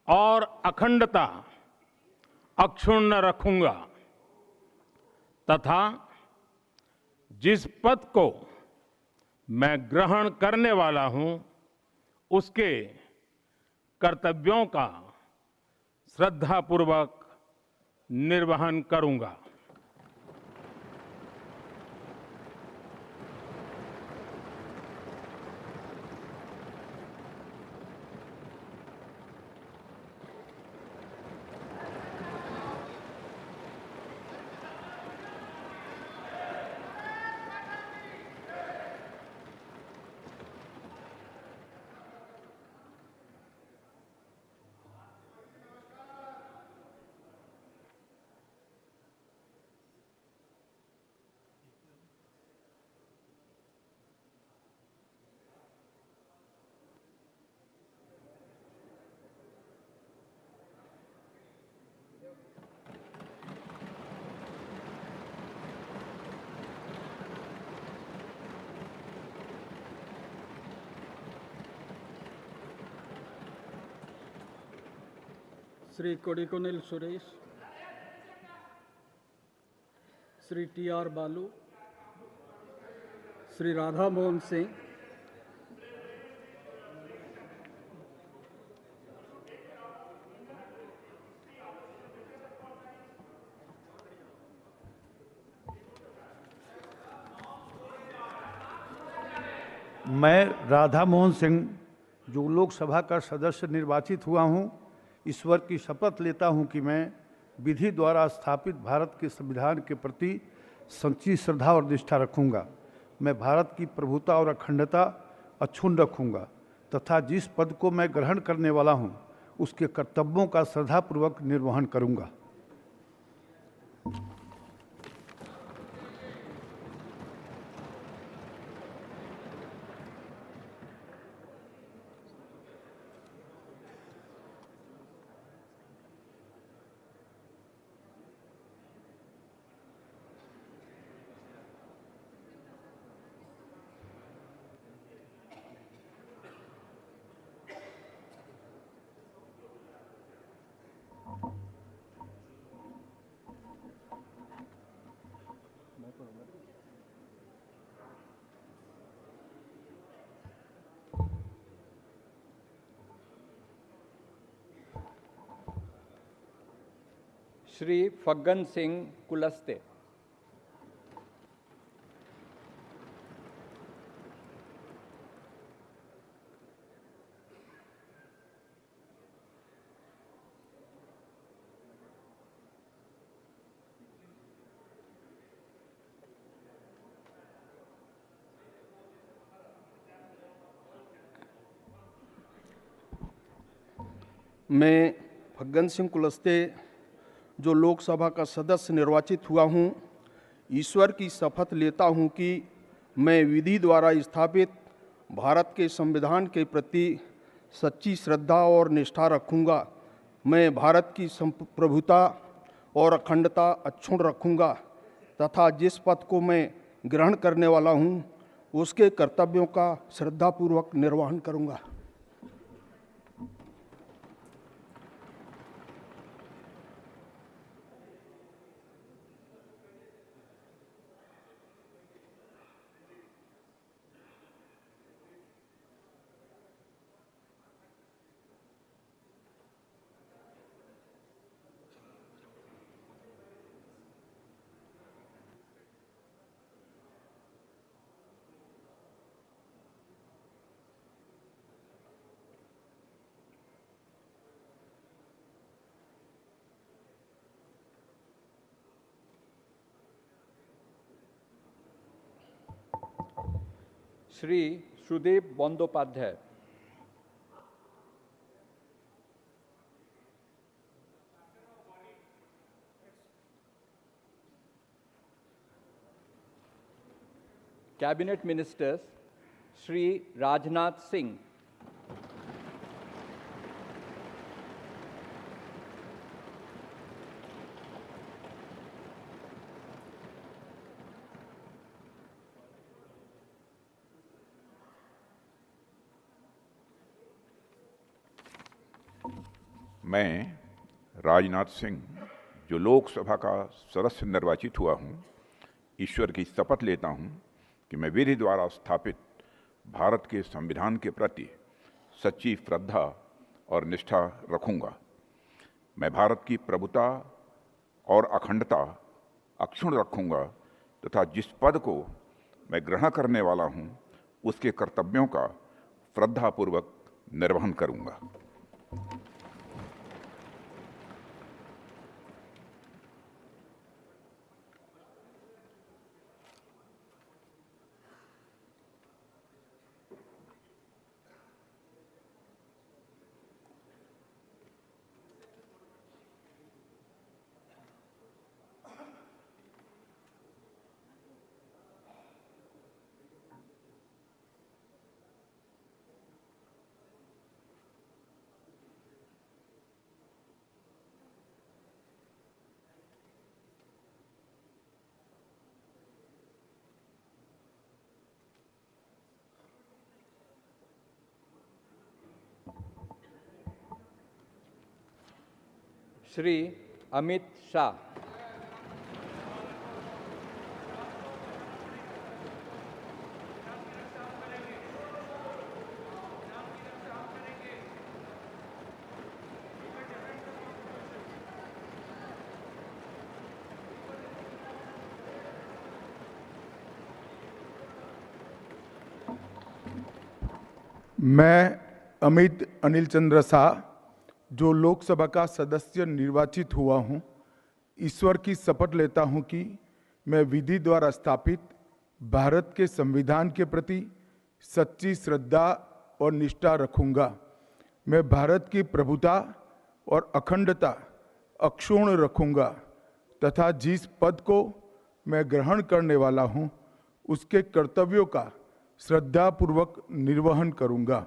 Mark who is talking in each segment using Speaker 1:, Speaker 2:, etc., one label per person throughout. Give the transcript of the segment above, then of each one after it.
Speaker 1: और अखंडता अक्षुण्ण रखूंगा तथा जिस पद को मैं ग्रहण करने वाला हूं उसके कर्तव्यों का श्रद्धापूर्वक निर्वहन करूंगा।
Speaker 2: श्री कोडिकुनिल सुरेश, श्री टी.आर. बालू, श्री राधा मोहन सिंह,
Speaker 3: मैं राधा मोहन सिंह जो लोकसभा का सदस्य निर्वाचित हुआ हूं, ईश्वर की शपथ लेता हूं कि मैं विधि द्वारा स्थापित भारत के संविधान के प्रति सच्ची श्रद्धा और निष्ठा रखूंगा। मैं भारत की प्रभुता और अखंडता अक्षुण्ण रखूंगा तथा जिस पद को मैं ग्रहण करने वाला हूं उसके कर्तव्यों का श्रद्धापूर्वक निर्वहन करूंगा।
Speaker 4: श्री फग्गन सिंह कुलस्ते।
Speaker 5: मैं फग्गन सिंह कुलस्ते जो लोकसभा का सदस्य निर्वाचित हुआ हूं, ईश्वर की शपथ लेता हूं कि मैं विधि द्वारा स्थापित भारत के संविधान के प्रति सच्ची श्रद्धा और निष्ठा रखूंगा। मैं भारत की प्रभुता और अखंडता अक्षुण्ण रखूंगा तथा जिस पद को मैं ग्रहण करने वाला हूं उसके कर्तव्यों का श्रद्धापूर्वक निर्वहन करूंगा।
Speaker 4: श्री सुदेव बंदोपाध्याय। कैबिनेट मिनिस्टर्स श्री राजनाथ सिंह,
Speaker 6: मैं राजनाथ सिंह जो लोकसभा का सदस्य निर्वाचित हुआ हूँ, ईश्वर की शपथ लेता हूँ कि मैं विधि द्वारा स्थापित भारत के संविधान के प्रति सच्ची श्रद्धा और निष्ठा रखूँगा। मैं भारत की प्रभुता और अखंडता अक्षुण्ण रखूँगा तथा जिस पद को मैं ग्रहण करने वाला हूँ उसके कर्तव्यों का श्रद्धापूर्वक निर्वहन करूँगा।
Speaker 4: श्री अमित शाह।
Speaker 7: मैं अमित अनिल चंद्र शाह जो लोकसभा का सदस्य निर्वाचित हुआ हूं, ईश्वर की शपथ लेता हूं कि मैं विधि द्वारा स्थापित भारत के संविधान के प्रति सच्ची श्रद्धा और निष्ठा रखूंगा। मैं भारत की प्रभुता और अखंडता अक्षुण्ण रखूंगा तथा जिस पद को मैं ग्रहण करने वाला हूं उसके कर्तव्यों का श्रद्धापूर्वक निर्वहन करूंगा।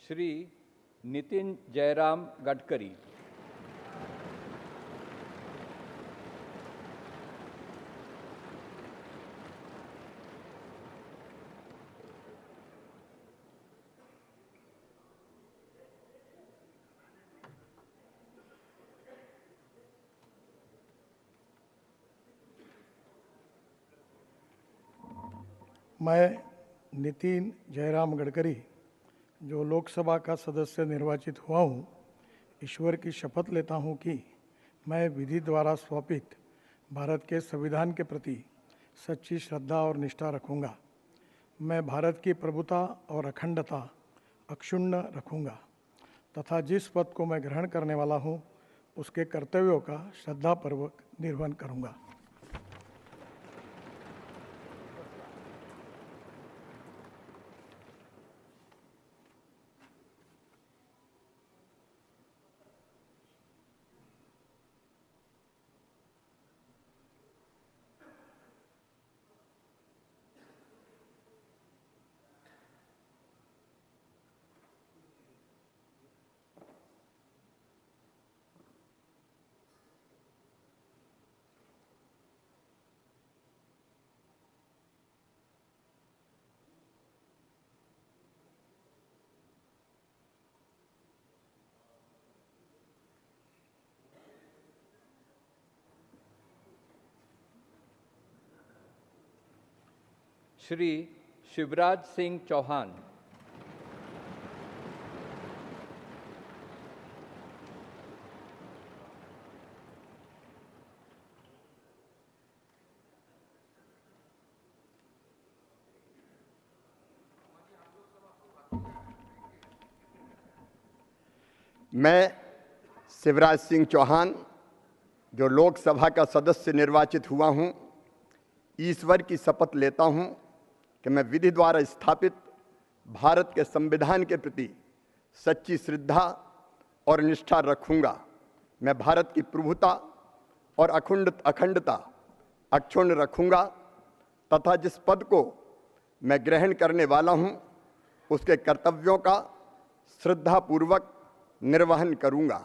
Speaker 4: श्री नितिन जयराम गडकरी।
Speaker 8: मैं नितिन जयराम गडकरी जो लोकसभा का सदस्य निर्वाचित हुआ हूँ, ईश्वर की शपथ लेता हूँ कि मैं विधि द्वारा स्थापित भारत के संविधान के प्रति सच्ची श्रद्धा और निष्ठा रखूँगा। मैं भारत की प्रभुता और अखंडता अक्षुण्ण रखूँगा तथा जिस पद को मैं ग्रहण करने वाला हूँ उसके कर्तव्यों का श्रद्धापूर्वक निर्वहन करूँगा।
Speaker 4: श्री शिवराज सिंह चौहान।
Speaker 9: मैं शिवराज सिंह चौहान जो लोकसभा का सदस्य निर्वाचित हुआ हूं, ईश्वर की शपथ लेता हूं कि मैं विधि द्वारा स्थापित भारत के संविधान के प्रति सच्ची श्रद्धा और निष्ठा रखूंगा। मैं भारत की प्रभुता और अखंडता अक्षुण्ण रखूंगा तथा जिस पद को मैं ग्रहण करने वाला हूं, उसके कर्तव्यों का श्रद्धापूर्वक निर्वहन करूंगा।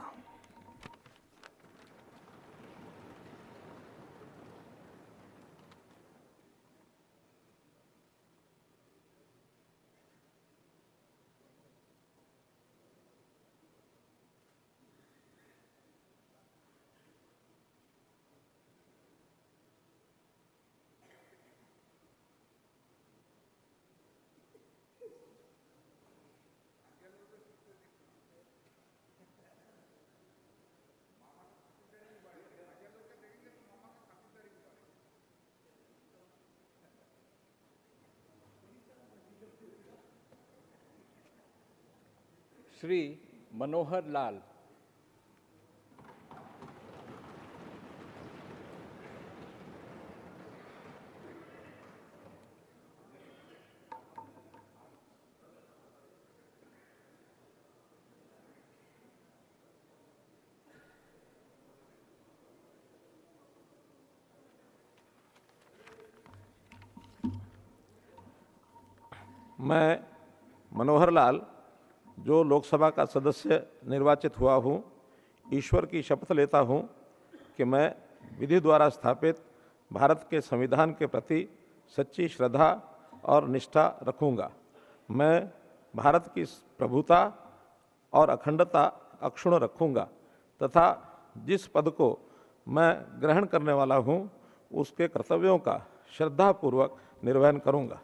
Speaker 4: श्री मनोहर लाल।
Speaker 10: मैं मनोहर लाल जो लोकसभा का सदस्य निर्वाचित हुआ हूँ, ईश्वर की शपथ लेता हूँ कि मैं विधि द्वारा स्थापित भारत के संविधान के प्रति सच्ची श्रद्धा और निष्ठा रखूँगा। मैं भारत की प्रभुता और अखंडता अक्षुण्ण रखूँगा तथा जिस पद को मैं ग्रहण करने वाला हूँ, उसके कर्तव्यों का श्रद्धापूर्वक निर्वहन करूँगा।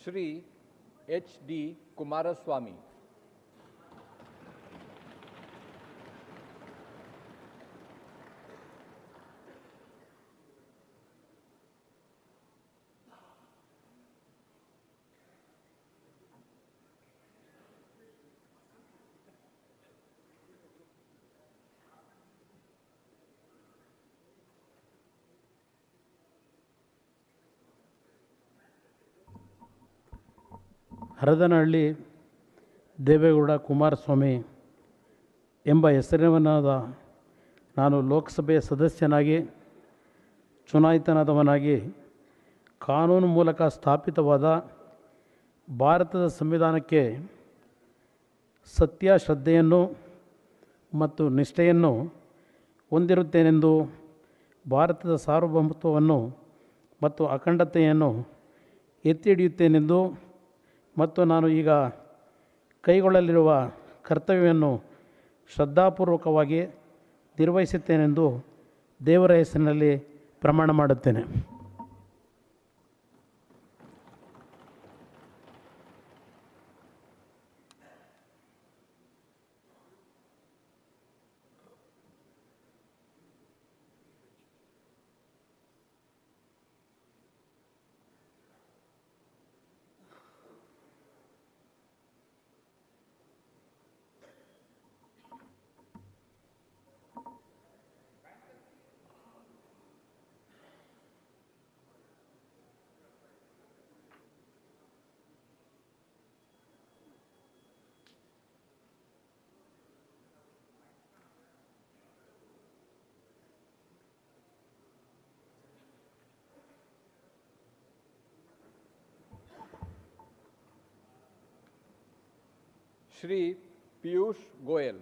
Speaker 4: श्री HD कुमारस्वामी।
Speaker 11: ಹರದನಹಳ್ಳಿ ದೇವೇಗೌಡ ಕುಮಾರಸ್ವಾಮಿ ಎಂಬ ಹೆಸರಿನವನಾದ ನಾನು ಲೋಕಸಭೆಯ ಸದಸ್ಯನಾಗಿ ಚುನಾಯಿತನಾದವನಾಗಿ ಕಾನೂನು ಮೂಲಕ ಸ್ಥಾಪಿತವಾದ ಭಾರತದ ಸಂವಿಧಾನಕ್ಕೆ ಸತ್ಯ ಶ್ರದ್ಧೆಯನ್ನು ಮತ್ತು ನಿಷ್ಠೆಯನ್ನು ಹೊಂದಿರುತ್ತೇನೆಂದು ಭಾರತದ ಸಾರ್ವಭೌಮತ್ವವನ್ನು ಮತ್ತು ಅಖಂಡತೆಯನ್ನು ಎತ್ತಿ ಹಿಡಿಯುತ್ತೇನೆಂದು ಮತ್ತು ನಾನು ಈಗ ಕೈಗೊಳ್ಳಲಿರುವ ಕರ್ತವ್ಯವನ್ನು ಶ್ರದ್ಧಾಪೂರ್ವಕವಾಗಿ ನಿರ್ವಹಿಸುತ್ತೇನೆಂದು ದೇವರ ಹೆಸರಿನಲ್ಲಿ ಪ್ರಮಾಣ ಮಾಡುತ್ತೇನೆ.
Speaker 4: श्री पीयूष गोयल।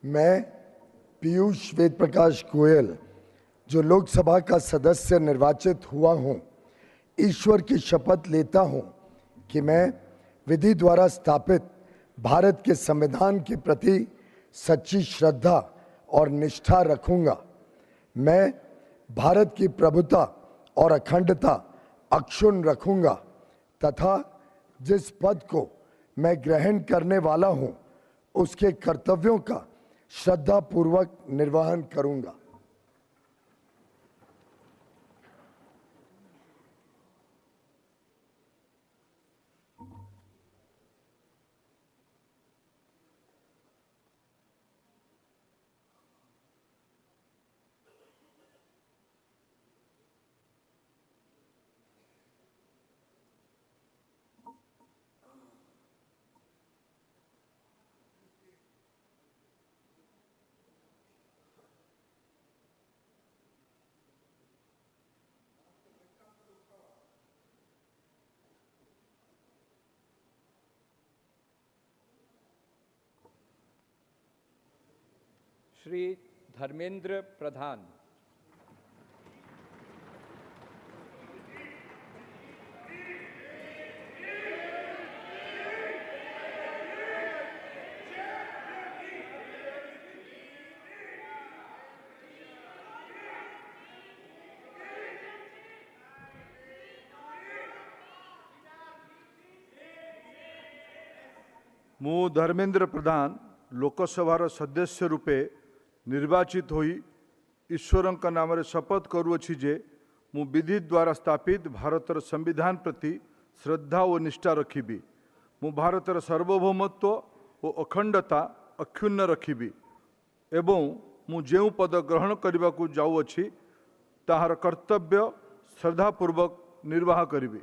Speaker 12: मैं पीयूष वेद प्रकाश गोयल जो लोकसभा का सदस्य निर्वाचित हुआ हूं, ईश्वर की शपथ लेता हूं कि मैं विधि द्वारा स्थापित भारत के संविधान के प्रति सच्ची श्रद्धा और निष्ठा रखूंगा। मैं भारत की प्रभुता और अखंडता अक्षुण्ण रखूंगा तथा जिस पद को मैं ग्रहण करने वाला हूं, उसके कर्तव्यों का श्रद्धापूर्वक निर्वहन करूंगा।
Speaker 4: श्री धर्मेंद्र प्रधान।
Speaker 3: ମୁଁ ଧର୍ମେନ୍ଦ୍ର ପ୍ରଧାନ ଲୋକସଭାର ସଦସ୍ୟ ରୂପେ ନିର୍ବାଚିତ ହୋଇ ଈଶ୍ୱରଙ୍କ ନାମରେ ଶପଥ କରୁଅଛି ଯେ ମୁଁ ବିଧି ଦ୍ୱାରା ସ୍ଥାପିତ ଭାରତର ସମ୍ବିଧାନ ପ୍ରତି ଶ୍ରଦ୍ଧା ଓ ନିଷ୍ଠା ରଖିବି। ମୁଁ ଭାରତର ସାର୍ବଭୌମତ୍ୱ ଓ ଅଖଣ୍ଡତା ଅକ୍ଷୁଣ୍ଣ ରଖିବି ଏବଂ ମୁଁ ଯେଉଁ ପଦ ଗ୍ରହଣ କରିବାକୁ ଯାଉଅଛି ତାହାର କର୍ତ୍ତବ୍ୟ ଶ୍ରଦ୍ଧାପୂର୍ବକ ନିର୍ବାହ କରିବି।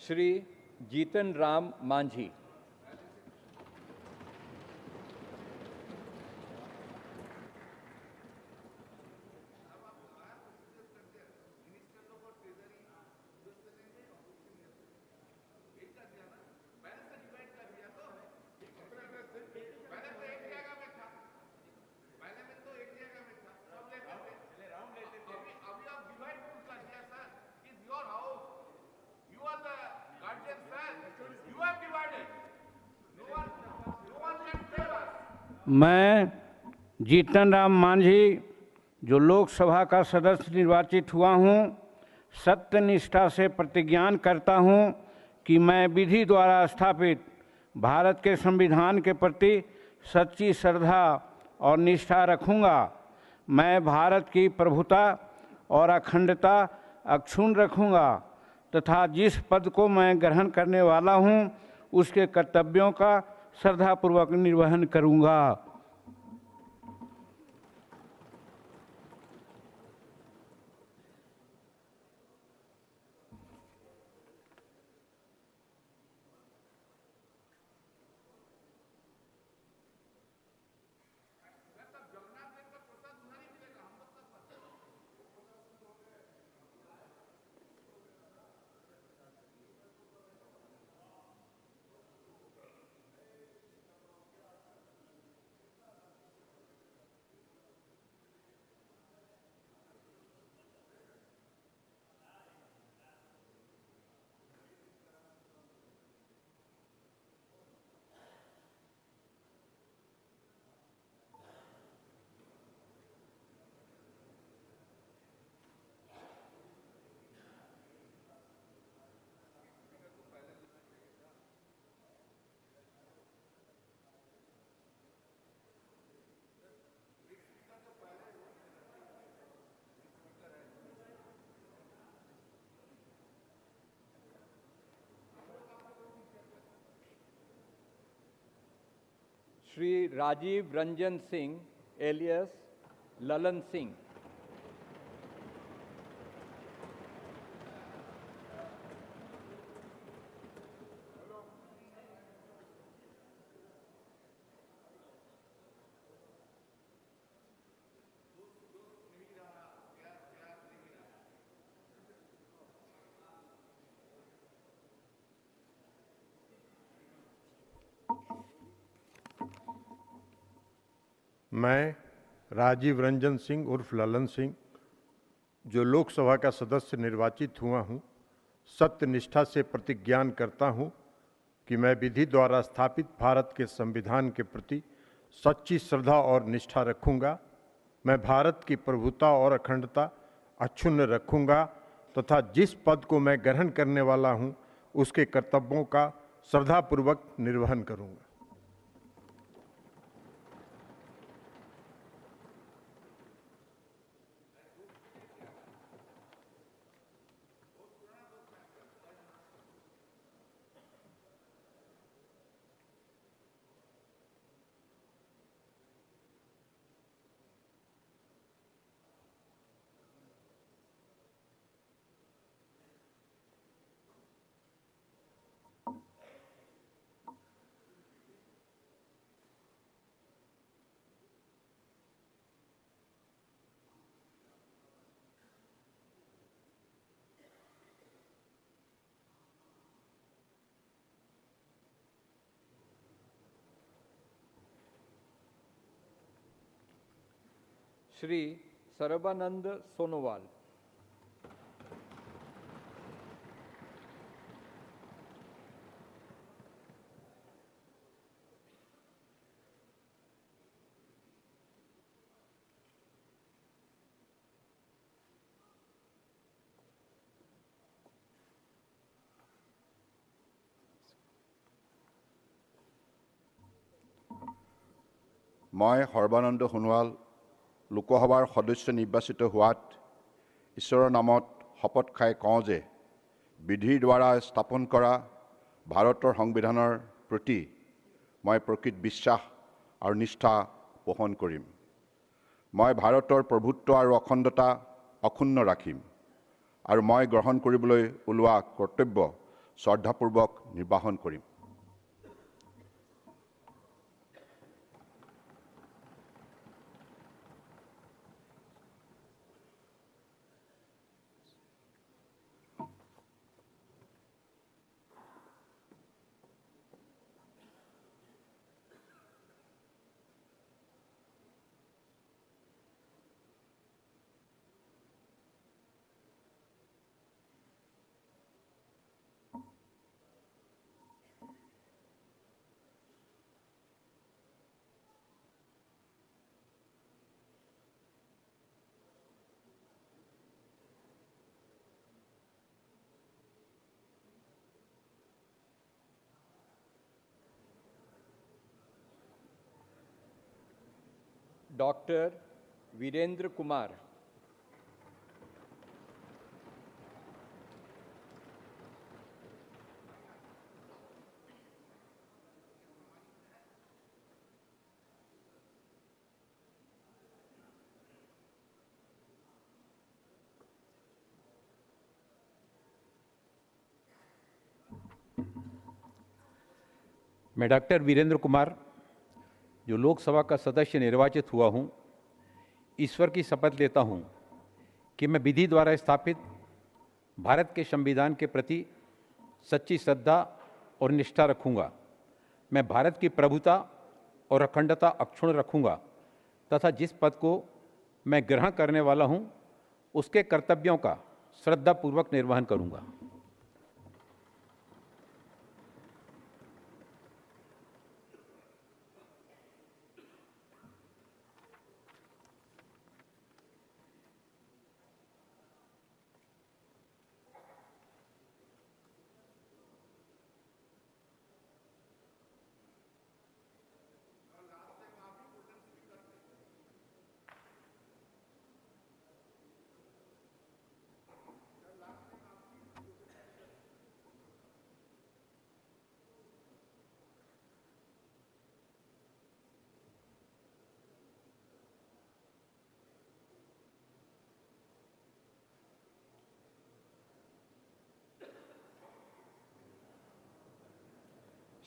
Speaker 4: श्री जीतन राम मांझी।
Speaker 1: मैं जीतन राम मांझी जो लोकसभा का सदस्य निर्वाचित हुआ हूँ, सत्यनिष्ठा से प्रतिज्ञान करता हूँ कि मैं विधि द्वारा स्थापित भारत के संविधान के प्रति सच्ची श्रद्धा और निष्ठा रखूँगा। मैं भारत की प्रभुता और अखंडता अक्षुण्ण रखूँगा तथा जिस पद को मैं ग्रहण करने वाला हूँ, उसके कर्तव्यों का श्रद्धापूर्वक निर्वहन करूँगा।
Speaker 4: श्री राजीव रंजन सिंह एलियस ललन सिंह।
Speaker 13: मैं राजीव रंजन सिंह उर्फ ललन सिंह, जो लोकसभा का सदस्य निर्वाचित हुआ हूँ, सत्य निष्ठा से प्रतिज्ञान करता हूँ कि मैं विधि द्वारा स्थापित भारत के संविधान के प्रति सच्ची श्रद्धा और निष्ठा रखूँगा। मैं भारत की प्रभुता और अखंडता अक्षुण्ण रखूँगा तथा जिस पद को मैं ग्रहण करने वाला हूँ उसके कर्तव्यों का श्रद्धापूर्वक निर्वहन करूँगा।
Speaker 4: श्री सर्बानंद सोनोवाल।
Speaker 14: मैं सर्बानंद सोनोवाल लोकसभार सदस्य निर्वाचित होवात ईश्वৰৰ नामत शपथ खाई कওঁ जे विधिर द्वारा स्थापन करा भारतर संविधाনৰ प्रति मैं प्रकृत विश्वास और निष्ठा पोषण करिम। मैं भारतर प्रभुत्व और अखंडता अक्षुण्ण राखिम और मैं ग्रहण কৰিবলৈ ওলোৱা कर्तव्य श्रद्धापूर्वक निर्वाहन करिम।
Speaker 4: डॉक्टर वीरेंद्र कुमार।
Speaker 15: मैं डॉक्टर वीरेंद्र कुमार, जो लोकसभा का सदस्य निर्वाचित हुआ हूँ, ईश्वर की शपथ लेता हूँ कि मैं विधि द्वारा स्थापित भारत के संविधान के प्रति सच्ची श्रद्धा और निष्ठा रखूँगा। मैं भारत की प्रभुता और अखंडता अक्षुण्ण रखूँगा तथा जिस पद को मैं ग्रहण करने वाला हूँ उसके कर्तव्यों का श्रद्धापूर्वक निर्वहन करूँगा।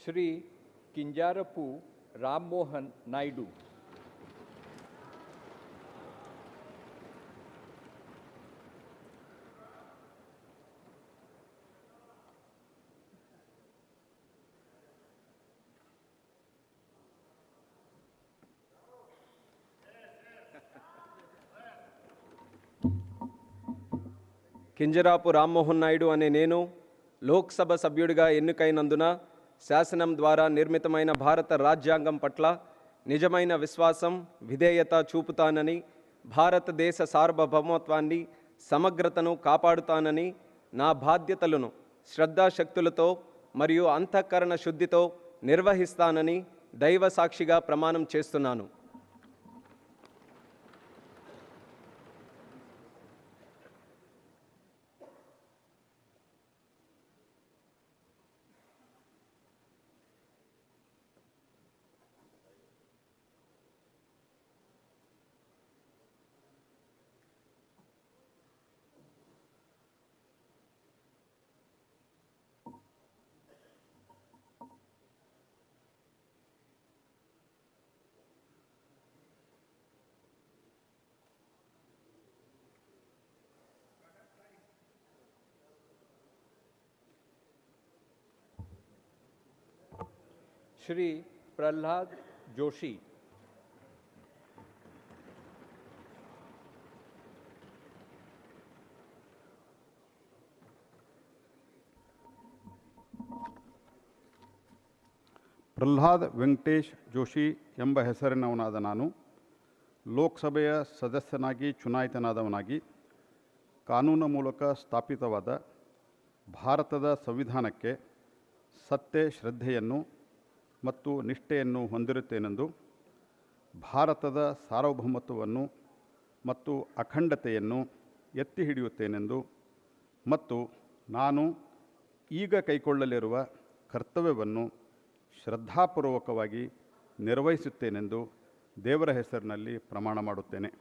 Speaker 4: श्री किंजारपू राम मोहन नायडू।
Speaker 16: కింజరాపు రామ్మోహన్ నాయుడు అనే నేను లోక్సభ సభ్యుడిగా ఎన్నికైనందున శాసనం ద్వారా నిర్మితమైన భారత రాజ్యాంగం పట్ల నిజమైన విశ్వాసం, విధేయత చూపుతానని, భారతదేశ సార్వభౌమత్వాన్ని, సమగ్రతను కాపాడుతానని, నా బాధ్యతలను శ్రద్ధాశక్తులతో మరియు అంతఃకరణ శుద్ధితో నిర్వహిస్తానని దైవ సాక్షిగా ప్రమాణం చేస్తున్నాను.
Speaker 4: श्री प्रहलाद जोशी।
Speaker 17: ಪ್ರಹ್ಲಾದ್ ವೆಂಕಟೇಶ್ ಜೋಶಿ ಎಂಬ ಹೆಸರಿನವನಾದ ನಾನು ಲೋಕಸಭೆಯ ಸದಸ್ಯನಾಗಿ ಚುನಾಯಿತನಾದವನಾಗಿ ಕಾನೂನು ಮೂಲಕ ಸ್ಥಾಪಿತವಾದ ಭಾರತದ ಸಂವಿಧಾನಕ್ಕೆ ಸತ್ಯ, ಶ್ರದ್ಧೆಯನ್ನು ಮತ್ತು ನಿಷ್ಠೆಯನ್ನು ಹೊಂದಿರುತ್ತೇನೆಂದು, ಭಾರತದ ಸಾರ್ವಭೌಮತ್ವವನ್ನು ಮತ್ತು ಅಖಂಡತೆಯನ್ನು ಎತ್ತಿ ಹಿಡಿಯುತ್ತೇನೆಂದು ಮತ್ತು ನಾನು ಈಗ ಕೈಗೊಳ್ಳಲಿರುವ ಕರ್ತವ್ಯವನ್ನು ಶ್ರದ್ಧಾಪೂರ್ವಕವಾಗಿ ನಿರ್ವಹಿಸುತ್ತೇನೆಂದು ದೇವರ ಹೆಸರಿನಲ್ಲಿ ಪ್ರಮಾಣ ಮಾಡುತ್ತೇನೆ.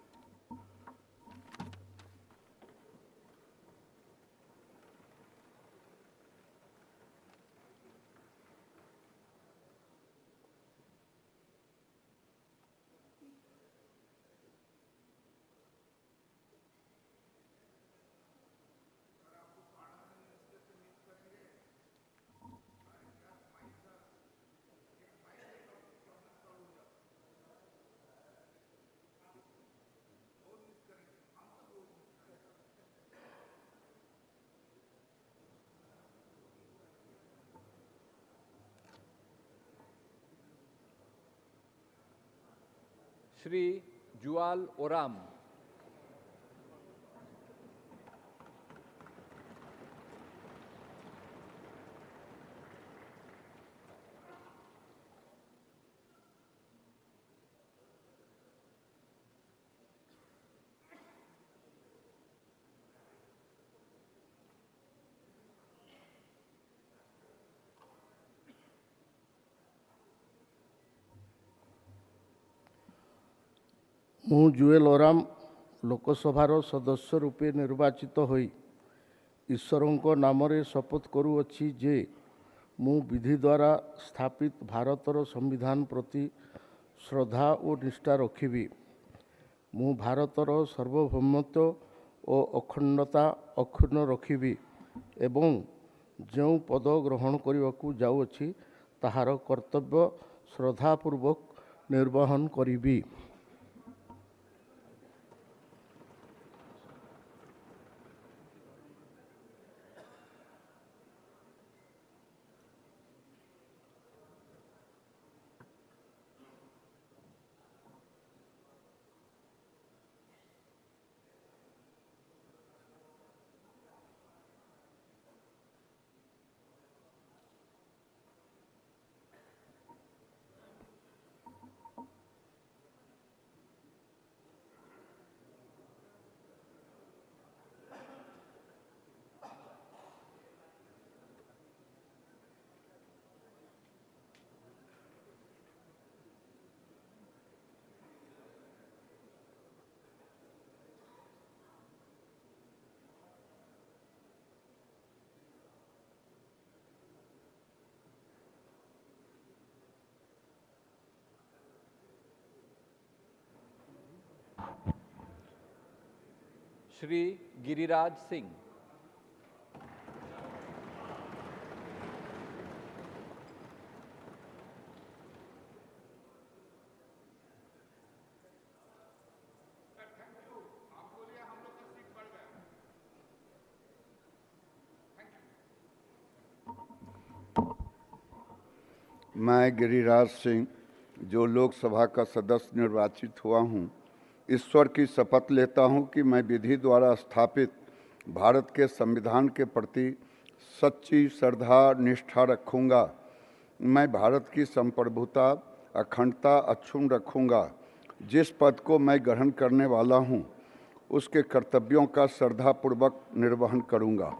Speaker 4: श्री जुआल ओराम।
Speaker 18: ମୁଁ ଜୁଏଲ ଓରାମ ଲୋକସଭାର ସଦସ୍ୟ ରୂପେ ନିର୍ବାଚିତ ହୋଇ ଈଶ୍ୱରଙ୍କ ନାମରେ ଶପଥ କରୁଅଛି ଯେ ମୁଁ ବିଧି ଦ୍ୱାରା ସ୍ଥାପିତ ଭାରତର ସମ୍ବିଧାନ ପ୍ରତି ଶ୍ରଦ୍ଧା ଓ ନିଷ୍ଠା ରଖିବି। ମୁଁ ଭାରତର ସାର୍ବଭୌମତ୍ୱ ଓ ଅଖଣ୍ଡତା ଅକ୍ଷୁଣ୍ଣ ରଖିବି ଏବଂ ଯେଉଁ ପଦ ଗ୍ରହଣ କରିବାକୁ ଯାଉଅଛି ତାହାର କର୍ତ୍ତବ୍ୟ ଶ୍ରଦ୍ଧାପୂର୍ବକ ନିର୍ବାହନ କରିବି।
Speaker 4: श्री गिरिराज सिंह।
Speaker 14: मैं गिरिराज सिंह, जो लोकसभा का सदस्य निर्वाचित हुआ हूँ, ईश्वर की शपथ लेता हूँ कि मैं विधि द्वारा स्थापित भारत के संविधान के प्रति सच्ची श्रद्धा निष्ठा रखूँगा। मैं भारत की संप्रभुता अखंडता अक्षुण्ण रखूँगा। जिस पद को मैं ग्रहण करने वाला हूँ, उसके कर्तव्यों का श्रद्धापूर्वक निर्वहन करूँगा।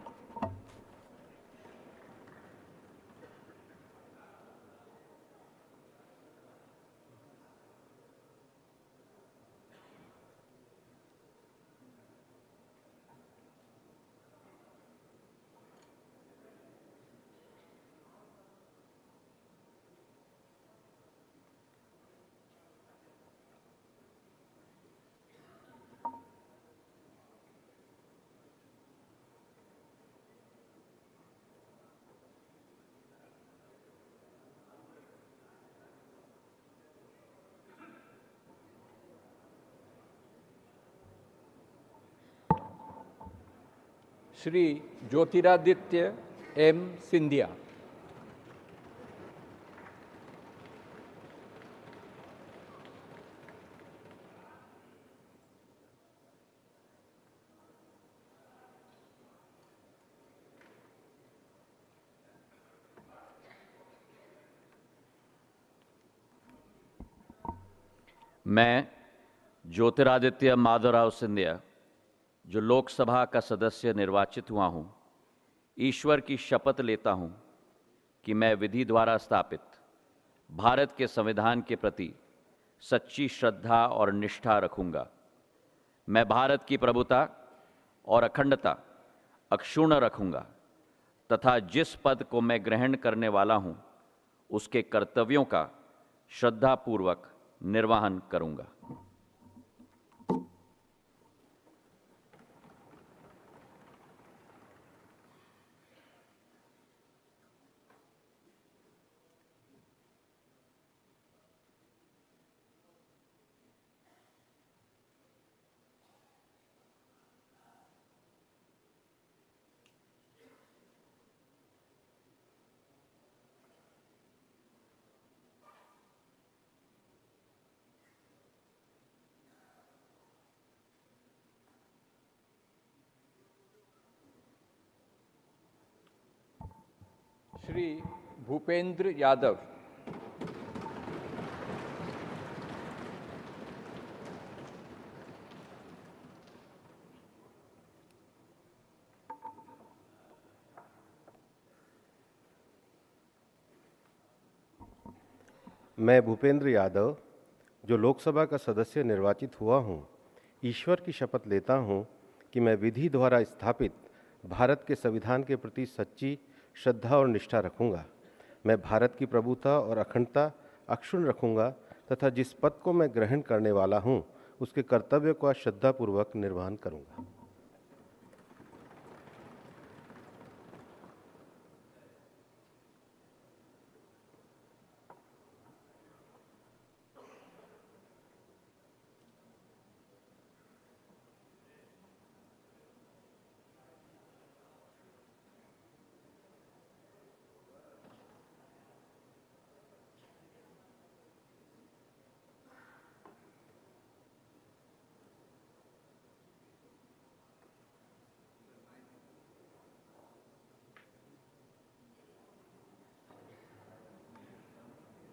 Speaker 4: श्री ज्योतिरादित्य एम सिंधिया।
Speaker 19: मैं ज्योतिरादित्य माधवराव सिंधिया, जो लोकसभा का सदस्य निर्वाचित हुआ हूँ, ईश्वर की शपथ लेता हूँ कि मैं विधि द्वारा स्थापित भारत के संविधान के प्रति सच्ची श्रद्धा और निष्ठा रखूँगा। मैं भारत की प्रभुता और अखंडता अक्षुण्ण रखूँगा तथा जिस पद को मैं ग्रहण करने वाला हूँ, उसके कर्तव्यों का श्रद्धापूर्वक निर्वहन करूँगा।
Speaker 4: श्री भूपेंद्र यादव।
Speaker 20: मैं भूपेंद्र यादव, जो लोकसभा का सदस्य निर्वाचित हुआ हूँ, ईश्वर की शपथ लेता हूँ कि मैं विधि द्वारा स्थापित भारत के संविधान के प्रति सच्ची श्रद्धा और निष्ठा रखूँगा। मैं भारत की प्रभुता और अखंडता अक्षुण्ण रखूँगा तथा जिस पद को मैं ग्रहण करने वाला हूँ, उसके कर्तव्य का श्रद्धापूर्वक निर्वहन करूँगा।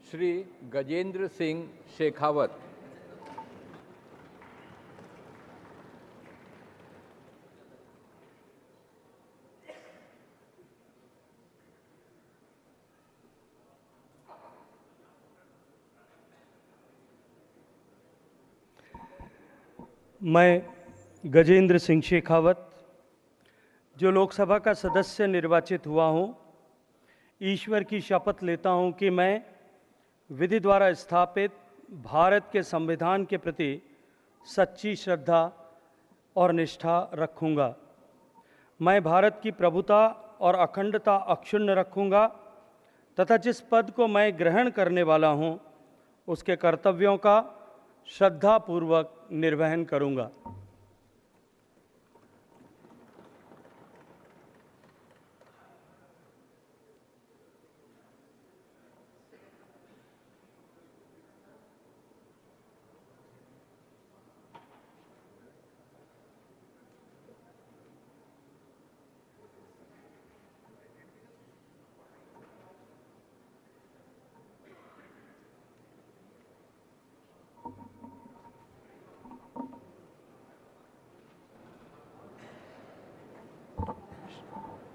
Speaker 4: श्री गजेंद्र सिंह शेखावत।
Speaker 21: मैं गजेंद्र सिंह शेखावत, जो लोकसभा का सदस्य निर्वाचित हुआ हूँ, ईश्वर की शपथ लेता हूँ कि मैं विधि द्वारा स्थापित भारत के संविधान के प्रति सच्ची श्रद्धा और निष्ठा रखूंगा। मैं भारत की प्रभुता और अखंडता अक्षुण्ण रखूंगा तथा जिस पद को मैं ग्रहण करने वाला हूं, उसके कर्तव्यों का श्रद्धापूर्वक निर्वहन करूंगा।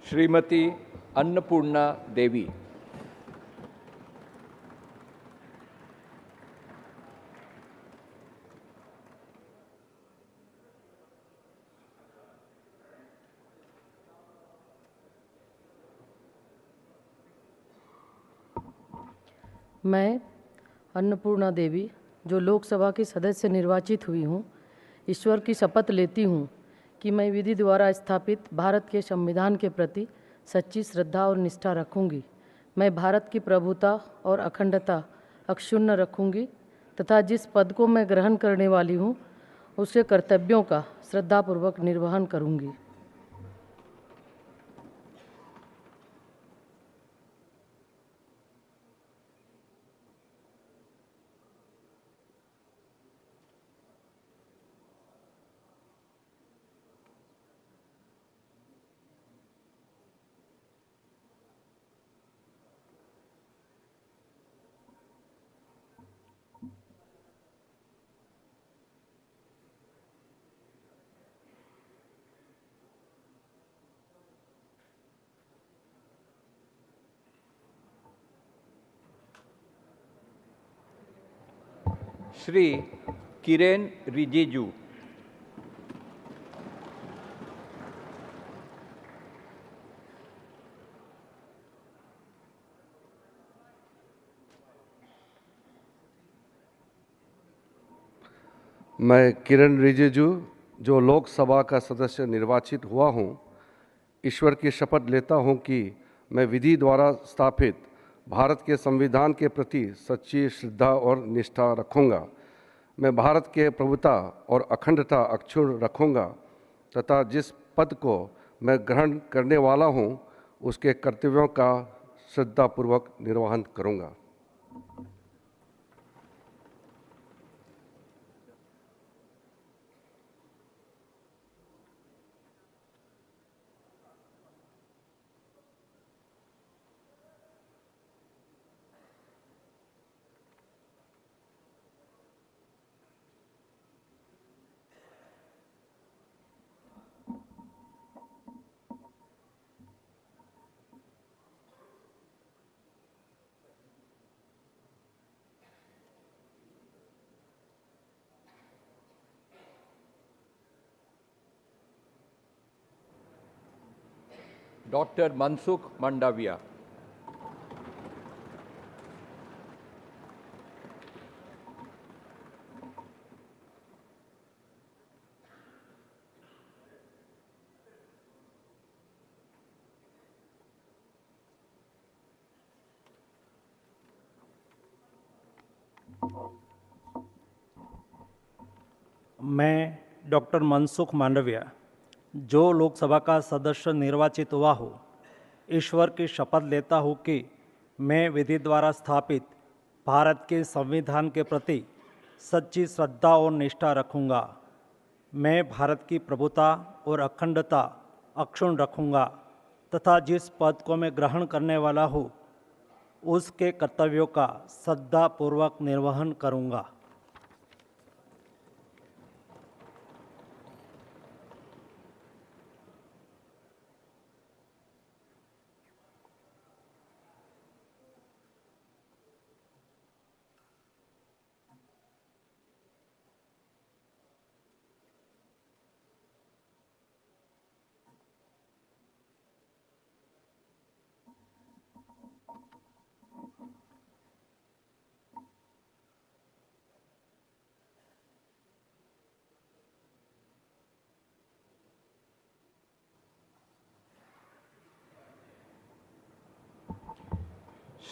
Speaker 4: श्रीमती अन्नपूर्णा देवी।
Speaker 2: मैं अन्नपूर्णा देवी, जो लोकसभा की सदस्य निर्वाचित हुई हूँ, ईश्वर की शपथ लेती हूँ कि मैं विधि द्वारा स्थापित भारत के संविधान के प्रति सच्ची श्रद्धा और निष्ठा रखूंगी। मैं भारत की प्रभुता और अखंडता अक्षुण्ण रखूंगी तथा जिस पद को मैं ग्रहण करने वाली हूँ, उसके कर्तव्यों का श्रद्धापूर्वक निर्वहन करूंगी।
Speaker 4: श्री किरेन रिजिजू।
Speaker 22: मैं किरण रिजिजू, जो लोकसभा का सदस्य निर्वाचित हुआ हूँ, ईश्वर की शपथ लेता हूँ कि मैं विधि द्वारा स्थापित भारत के संविधान के प्रति सच्ची श्रद्धा और निष्ठा रखूंगा। मैं भारत के प्रभुता और अखंडता अक्षुण्ण रखूंगा तथा जिस पद को मैं ग्रहण करने वाला हूँ, उसके कर्तव्यों का श्रद्धापूर्वक निर्वहन करूंगा।
Speaker 4: डॉक्टर मनसुख मंडाविया।
Speaker 21: मैं डॉक्टर मनसुख मांडविया, जो लोकसभा का सदस्य निर्वाचित हुआ हूँ, ईश्वर की शपथ लेता हूँ कि मैं विधि द्वारा स्थापित भारत के संविधान के प्रति सच्ची श्रद्धा और निष्ठा रखूँगा। मैं भारत की प्रभुता और अखंडता अक्षुण्ण रखूँगा तथा जिस पद को मैं ग्रहण करने वाला हूँ, उसके कर्तव्यों का श्रद्धापूर्वक निर्वहन करूँगा।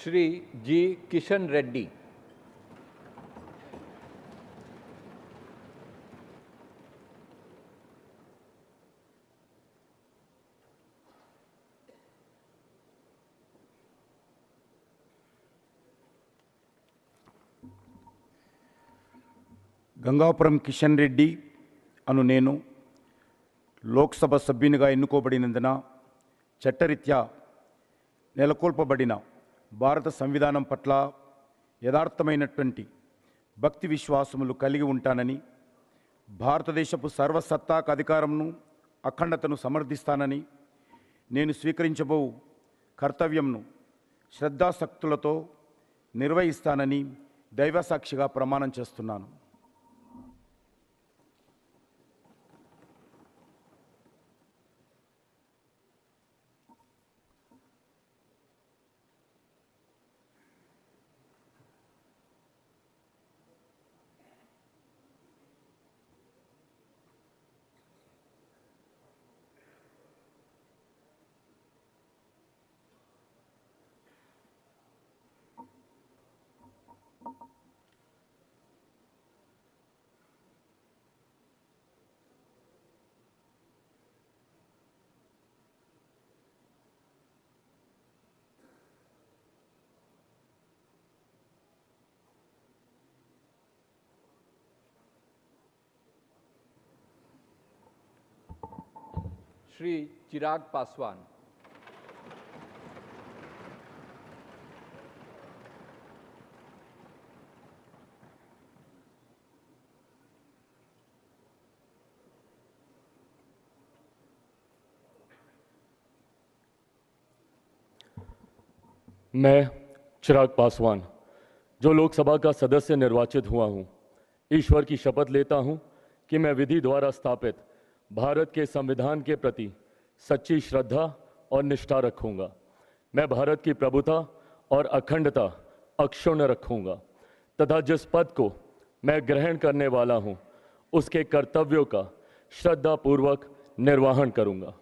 Speaker 4: श्री जी किशन रेड्डी।
Speaker 1: గంగాపురం కిషన్ రెడ్డి అను నేను లోక్సభ సభ్యునిగా ఎన్నుకోబడినందున చట్టరీత్యా నెలకొల్పబడిన భారత సంవిధానం పట్ల యథార్థమైనటువంటి భక్తి విశ్వాసములు కలిగి ఉంటానని, భారతదేశపు సర్వసత్తాక అధికారంను అఖండతను సమర్థిస్తానని, నేను స్వీకరించబో కర్తవ్యంను శ్రద్ధాశక్తులతో నిర్వహిస్తానని దైవసాక్షిగా ప్రమాణం చేస్తున్నాను.
Speaker 4: श्री चिराग पासवान।
Speaker 5: मैं चिराग पासवान, जो लोकसभा का सदस्य निर्वाचित हुआ हूं, ईश्वर की शपथ लेता हूं कि मैं विधि द्वारा स्थापित भारत के संविधान के प्रति सच्ची श्रद्धा और निष्ठा रखूंगा। मैं भारत की प्रभुता और अखंडता अक्षुण्ण रखूंगा तथा जिस पद को मैं ग्रहण करने वाला हूं, उसके कर्तव्यों का श्रद्धापूर्वक निर्वहन करूंगा।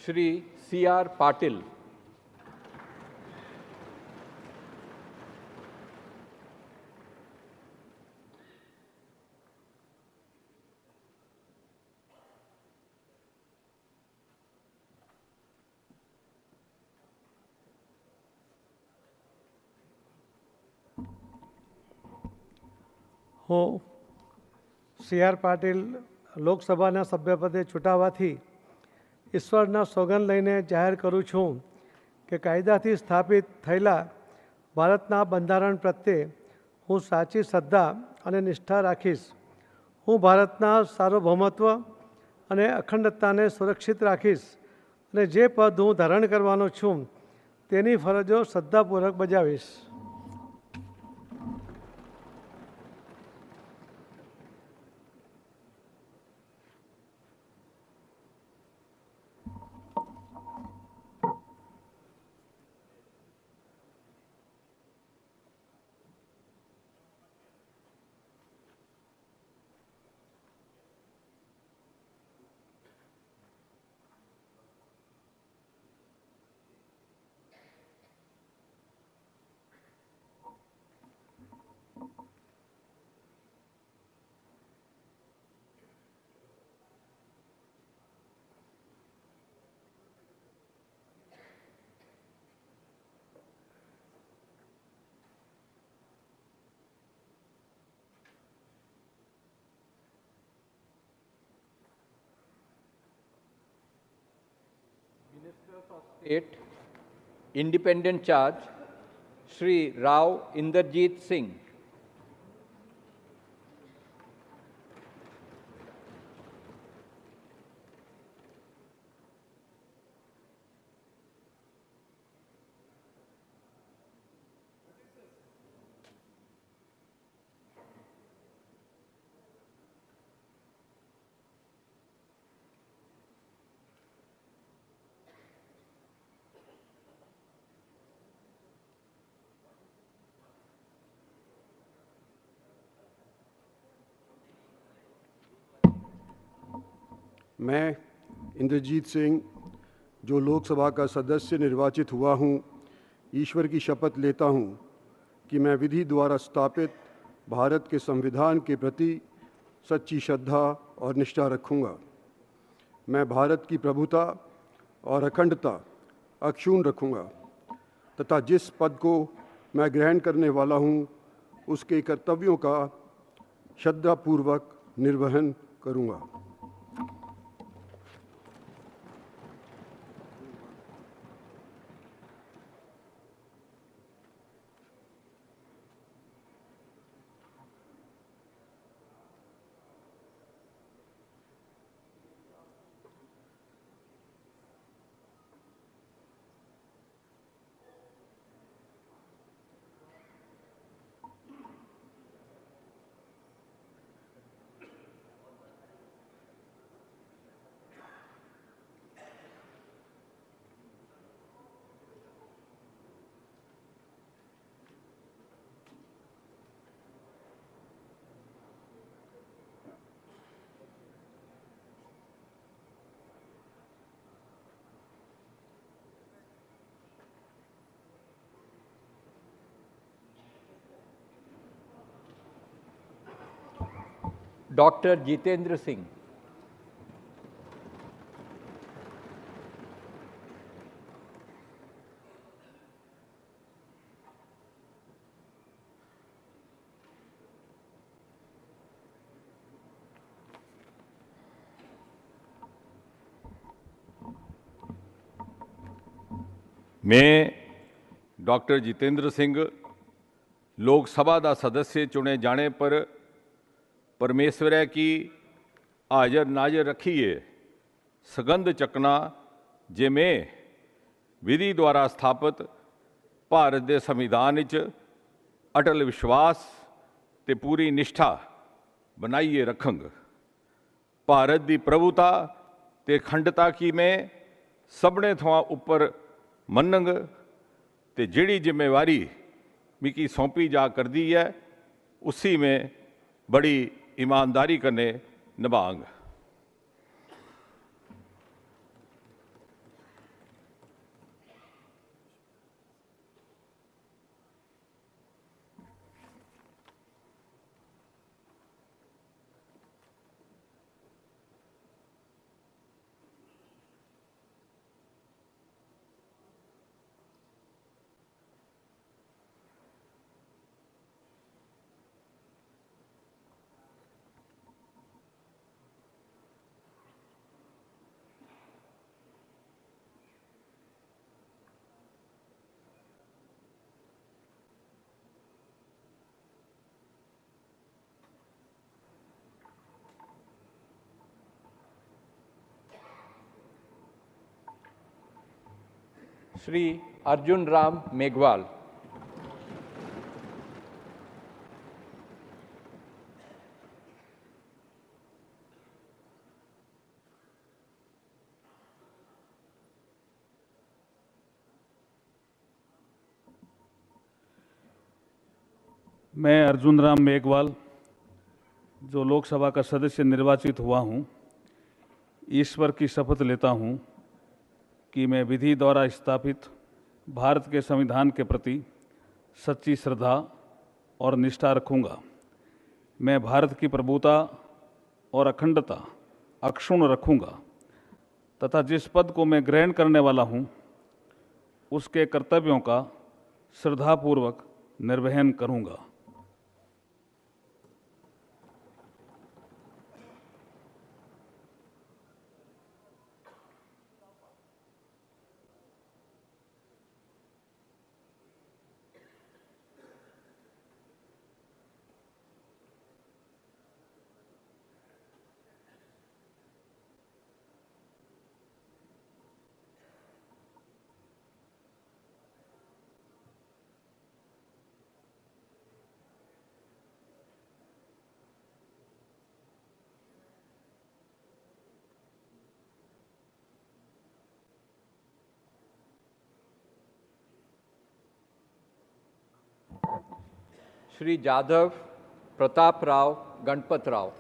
Speaker 4: Shri C R Patil.
Speaker 6: હું સી આર પાટીલ લોકસભાના સભ્યપદે ચૂંટાવાથી ઈશ્વરના સોગંદ લઈને જાહેર કરું છું કે કાયદાથી સ્થાપિત થયેલા ભારતના બંધારણ પ્રત્યે હું સાચી શ્રદ્ધા અને નિષ્ઠા રાખીશ. હું ભારતના સાર્વભૌમત્વ અને અખંડતાને સુરક્ષિત રાખીશ અને જે પદ હું ધારણ કરવાનો છું તેની ફરજો શ્રદ્ધાપૂર્વક બજાવીશ.
Speaker 4: State independent charge Shri Rao Inderjit Singh.
Speaker 7: मैं इंद्रजीत सिंह, जो लोकसभा का सदस्य निर्वाचित हुआ हूँ, ईश्वर की शपथ लेता हूँ कि मैं विधि द्वारा स्थापित भारत के संविधान के प्रति सच्ची श्रद्धा और निष्ठा रखूँगा। मैं भारत की प्रभुता और अखंडता अक्षुण्ण रखूँगा तथा जिस पद को मैं ग्रहण करने वाला हूँ, उसके कर्तव्यों का श्रद्धापूर्वक निर्वहन करूँगा।
Speaker 4: डॉक्टर जितेंद्र सिंह।
Speaker 10: मैं डॉक्टर जितेंद्र सिंह लोक सभा का सदस्य चुने जाने पर परमेश्वर की हाजर नाजर रखिए सगंध चकना जे मैं विधि द्वारा स्थापित भारत के संविधान च अटल विश्वास ते पूरी निष्ठा बनाइए रखंग। भारत की प्रभुता ते अखंडता की मैं सबने थमां उपर मनंग ते जिहड़ी जिम्मेवारी मिकी सौंपी जा करदी है उसी में बड़ी ईमानदारी कने निभांग।
Speaker 4: श्री अर्जुन राम मेघवाल।
Speaker 8: मैं अर्जुन राम मेघवाल, जो लोकसभा का सदस्य निर्वाचित हुआ हूँ, ईश्वर की शपथ लेता हूँ कि मैं विधि द्वारा स्थापित भारत के संविधान के प्रति सच्ची श्रद्धा और निष्ठा रखूँगा। मैं भारत की प्रभुता और अखंडता अक्षुण्ण रखूँगा तथा जिस पद को मैं ग्रहण करने वाला हूँ, उसके कर्तव्यों का श्रद्धापूर्वक निर्वहन करूँगा।
Speaker 4: श्री जाधव प्रताप राव गणपत राव।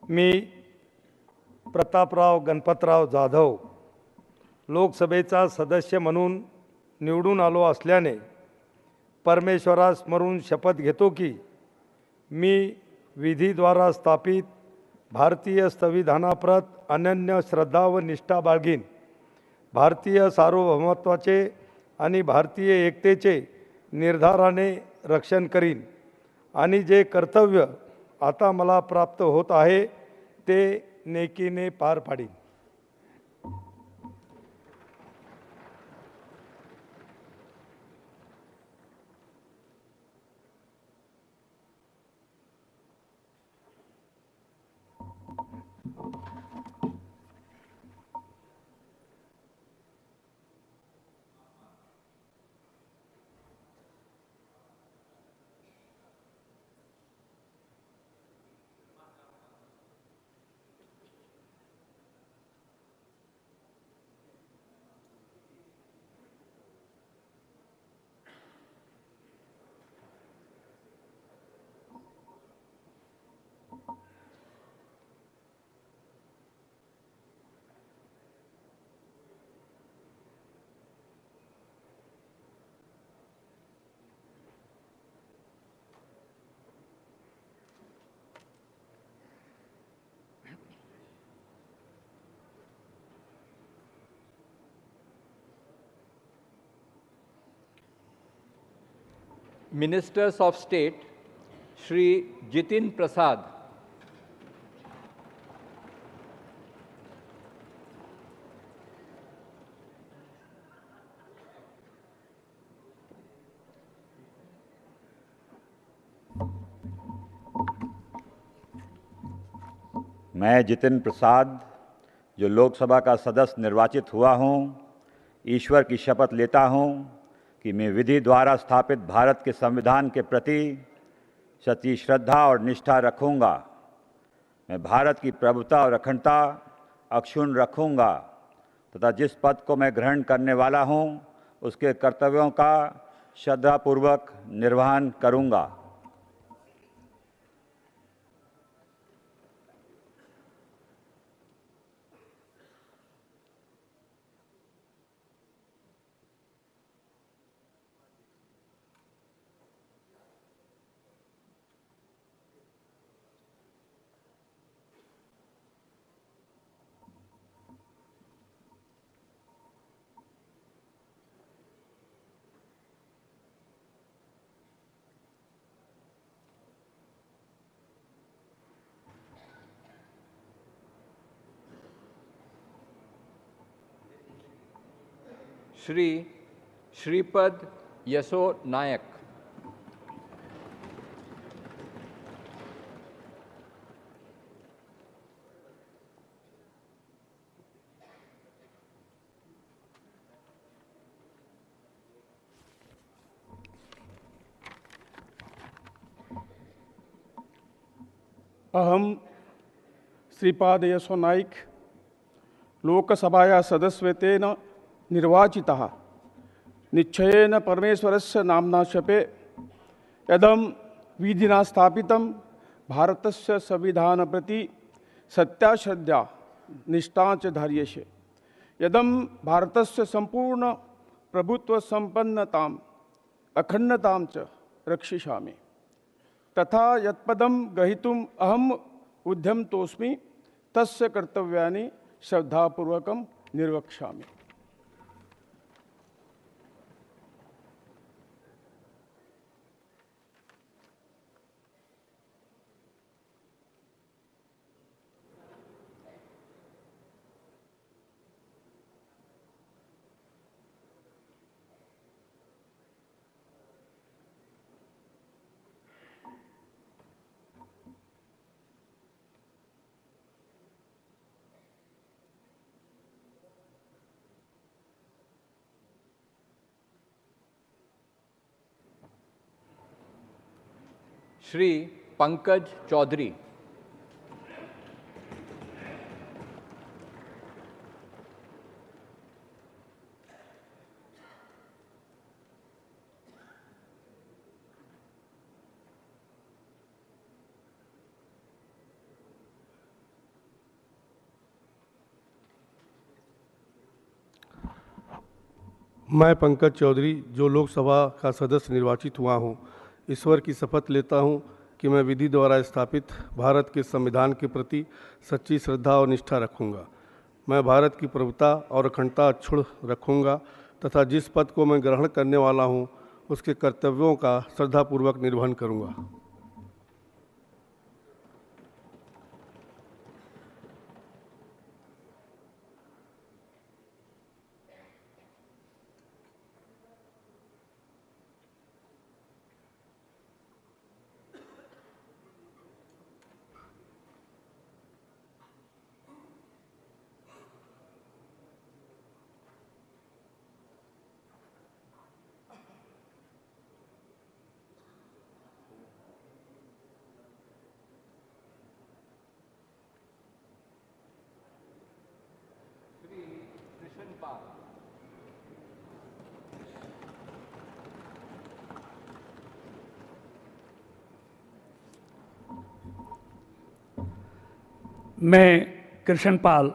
Speaker 6: मी प्रतापराव गणपतराव जाधव लोकसभेचा सदस्य म्हणून निवडून आलो असल्याने परमेश्वरास स्मरून शपथ घेतो की मी विधीद्वारा स्थापित भारतीय संविधानाप्रत अनन्य श्रद्धा व निष्ठा बाळगीन, भारतीय सार्वभौमत्वाचे आणि भारतीय एकतेचे निर्धाराने रक्षण करीन आणि जे कर्तव्य आता मला प्राप्त होत आहे ते नेकीने पार पाडीन.
Speaker 4: Ministers of State, Shri Jitin Prasad.
Speaker 9: मैं जितिन प्रसाद, जो लोकसभा का सदस्य निर्वाचित हुआ हूँ, ईश्वर की शपथ लेता हूँ कि मैं विधि द्वारा स्थापित भारत के संविधान के प्रति सच्ची श्रद्धा और निष्ठा रखूँगा। मैं भारत की प्रभुता और अखंडता अक्षुण्ण रखूँगा तथा जिस पद को मैं ग्रहण करने वाला हूँ उसके कर्तव्यों का श्रद्धापूर्वक निर्वहन करूँगा।
Speaker 4: Shri Shripad Yaso Nayak.
Speaker 11: अहम श्रीपाद यशो नाइक लोकसभाया सदस्यत्वेन निर्वाचितः निश्चयेन परमेश्वरस्य नाम्ना शपे यदम विधिना स्थापितं भारतस्य संविधान प्रति सत्याश्रद्धा निष्ठा च धार्यसे यदम भारतस्य संपूर्ण प्रभुत्व संपन्नतां अखंडतां च रक्षिष्यामि तथा यत्पदं ग्रहीतुम् अहम् उद्यमतोऽस्मि तस्य कर्तव्यानि श्रद्धापूर्वकं निर्वक्ष्यामि।
Speaker 4: Shri Pankaj Chaudhary.
Speaker 6: मैं पंकज चौधरी जो लोकसभा का सदस्य निर्वाचित हुआ हूँ, ईश्वर की शपथ लेता हूँ कि मैं विधि द्वारा स्थापित भारत के संविधान के प्रति सच्ची श्रद्धा और निष्ठा रखूँगा। मैं भारत की प्रभुता और अखंडता अक्षुण्ण रखूँगा तथा जिस पद को मैं ग्रहण करने वाला हूँ उसके कर्तव्यों का श्रद्धापूर्वक निर्वहन करूँगा।
Speaker 3: मैं कृष्णपाल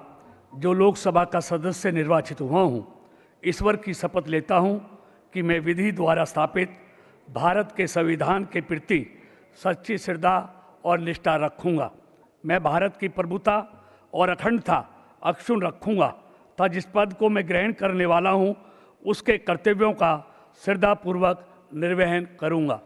Speaker 3: जो लोकसभा का सदस्य निर्वाचित हुआ हूँ, ईश्वर की शपथ लेता हूँ कि मैं विधि द्वारा स्थापित भारत के संविधान के प्रति सच्ची श्रद्धा और निष्ठा रखूँगा। मैं भारत की प्रभुता और अखंडता अक्षुण्ण रखूँगा तथा जिस पद को मैं ग्रहण करने वाला हूँ उसके कर्तव्यों का श्रद्धापूर्वक निर्वहन करूँगा।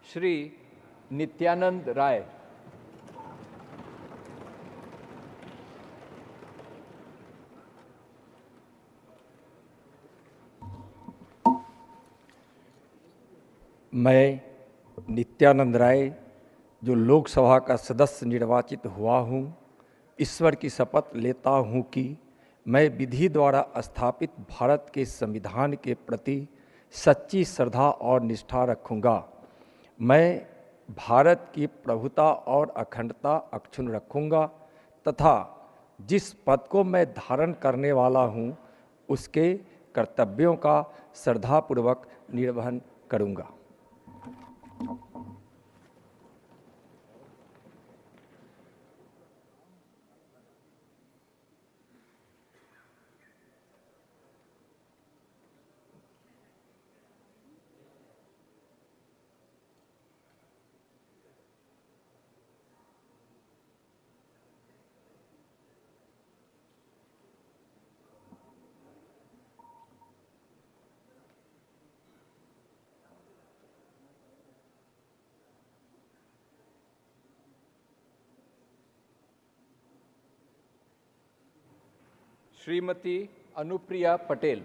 Speaker 4: श्री नित्यानंद राय।
Speaker 12: मैं नित्यानंद राय जो लोकसभा का सदस्य निर्वाचित हुआ हूँ, ईश्वर की शपथ लेता हूँ कि मैं विधि द्वारा स्थापित भारत के संविधान के प्रति सच्ची श्रद्धा और निष्ठा रखूँगा। मैं भारत की प्रभुता और अखंडता अक्षुण्ण रखूँगा तथा जिस पद को मैं धारण करने वाला हूँ उसके कर्तव्यों का श्रद्धापूर्वक निर्वहन करूँगा।
Speaker 4: श्रीमती अनुप्रिया पटेल।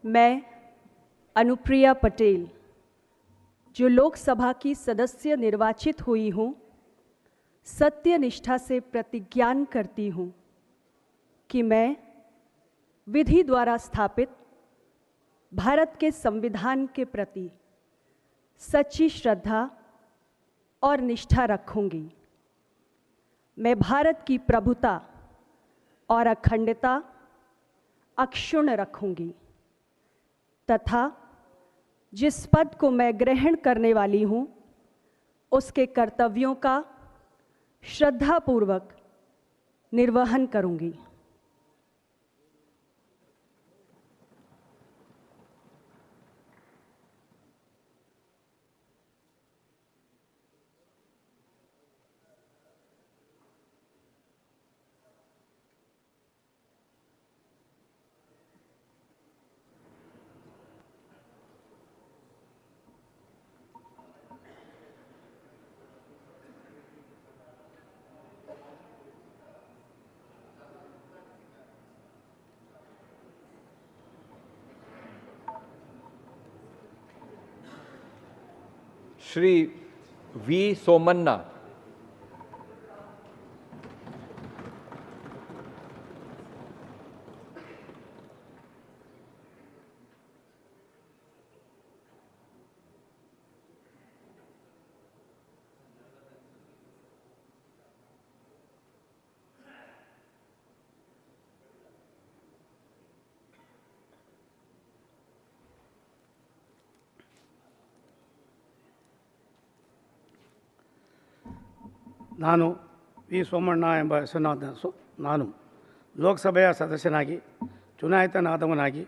Speaker 23: मैं अनुप्रिया पटेल जो लोकसभा की सदस्य निर्वाचित हुई हूँ, सत्य निष्ठा से प्रतिज्ञान करती हूँ कि मैं विधि द्वारा स्थापित भारत के संविधान के प्रति सच्ची श्रद्धा और निष्ठा रखूंगी। मैं भारत की प्रभुता और अखंडता अक्षुण्ण रखूंगी तथा जिस पद को मैं ग्रहण करने वाली हूँ उसके कर्तव्यों का श्रद्धापूर्वक निर्वहन करूंगी।
Speaker 4: श्री वी सोमन्ना,
Speaker 13: ನಾನು ವಿ ಸೋಮಣ್ಣ ಎಂಬ ಹೆಸರಿನ ನಾನು ಲೋಕಸಭೆಯ ಸದಸ್ಯನಾಗಿ ಚುನಾಯಿತನಾದವನಾಗಿ